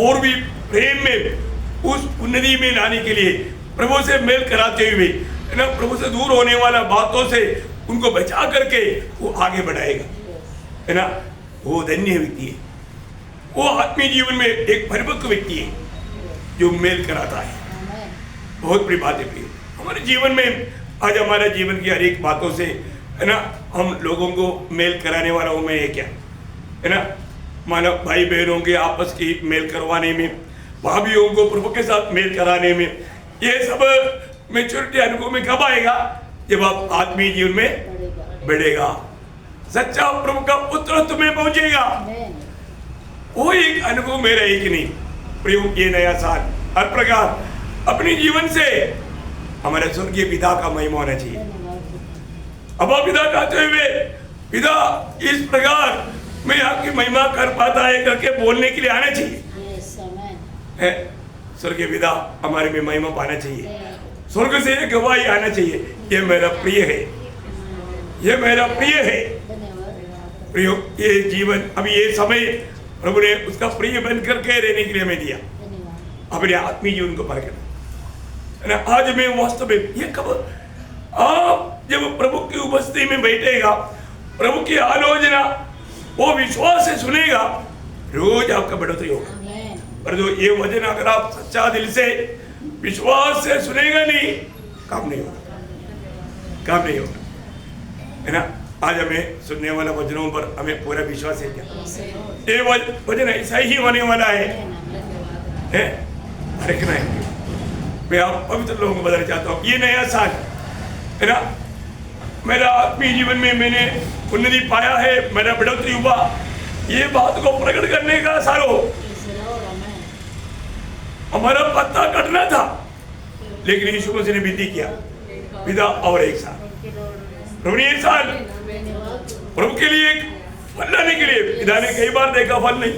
और भी प्रेम में उस उन्नति में लाने के लिए प्रभु से मेल कराते हुए, है ना, प्रभु से दूर होने वाला बातों से उनको बचा करके वो आगे बढ़ाएगा, है ना। वो धन्य व्यक्ति है, वो आत्मीय जीवन में एक परिपक्व व्यक्ति है जो मेल कराता है। आमेन, बहुत बड़ी बात है प्रिय। हमारे जीवन में आज हमारे जीवन की हर एक बातों से, है ना, हम लोगों को मेल कराने वाला हूँ मैं, ये क्या है ना, मानो भाई बहनों के आपस की मेल करवाने में, भाभीयों को प्रभु के साथ मेल कराने में, ये सब मैच्योरिटी अनुभव में कब आएगा? जब आप आत्मीय जीवन में बढ़ेगा, सच्चा प्रभु का पुत्र तुम्हें पहुंचेगा। आमेन, वो एक अनुभव मेरा है कि नहीं प्रियो। ये नया साल हर प्रकार अपने जीवन से हमारे स्वर्गीय पिता का महिमा होना चाहिए। धन्यवाद। अब आप पिता कहते हुए, पिता इस प्रकार मैं आपकी महिमा कर पाता है करके बोलने के लिए आना चाहिए। Yes, amen। है स्वर्गीय पिता हमारे में महिमा पाना चाहिए, स्वर्ग से एक गवाही आना चाहिए, ये मेरा प्रिय है, ये मेरा प्रिय है। धन्यवाद। प्रियो, ये जीवन अभी ये समय प्रभु ने उसका प्रिय बन करके रहने के लिए हमें दिया, धन्यवाद। अपने आत्मीय जीवन को पार करना, है ना। आज मैं वास्तव में ये कब आप जब प्रभु की उपस्थिति में बैठेगा, प्रभु की आलोचना वो विश्वास से सुनेगा, रोज आपका बढ़ोतरी होगा। आमेन। पर जो ये वचन अगर आप सच्चा दिल से विश्वास से सुनेगा नहीं, काम नहीं होगा, काम नहीं होगा, है ना। आज हमें सुनने वाला वचनों पर हमें पूरा विश्वास है क्या? ये वचन ऐसा ही होने वाला है, देखना है। मैं आप पवित्र लोगों को बताना चाहता हूँ, ये नया साल, है ना, मेरा आत्मीय जीवन में मैंने उन्नति पाया है, मेरा बढ़ोतरी हुआ, ये बात को प्रकट करने का साल हो। लेकिन यीशु मसीह ने विनती किया, पिता और एक साल प्रभु ने एक साल प्रभु के लिए फल लाने के लिए, पिता ने कई बार देखा फल नहीं,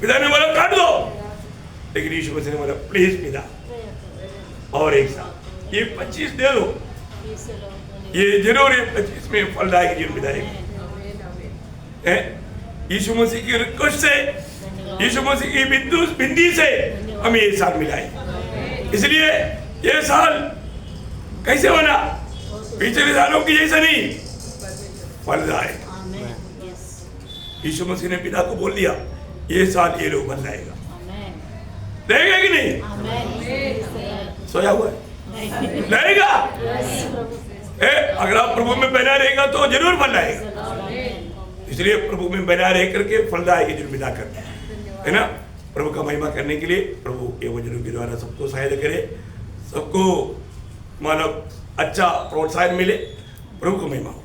पिता ने बोला काट दो, लेकिन यीशु मसीह ने बोला प्लीज पिता और एक साल, ये 25 दे दो, ये जरूर ये 25 में फलदायक जीवन बिताएगा। यीशु मसीह की रिक्वेस्ट से, यीशु मसीह की बिंदी से हमें ये साल मिला है। इसलिए ये साल कैसे बना, पिछले सालों की जैसा नहीं, फलदायक। यीशु मसीह ने पिता को बोल दिया ये साल ये लोग बन जाएगा, रहेगा कि नहीं? सोया हुआ है, रहेगा। अगर आप प्रभु में बना रहेगा तो जरूर फल आएगा। इसलिए प्रभु में बना रह करके फलदायक जीवन बिता कर, है ना, प्रभु का महिमा करने के लिए प्रभु के वचनों के द्वारा सबको सहायता करे, सबको मानव अच्छा प्रोत्साहन मिले, प्रभु को महिमा हो।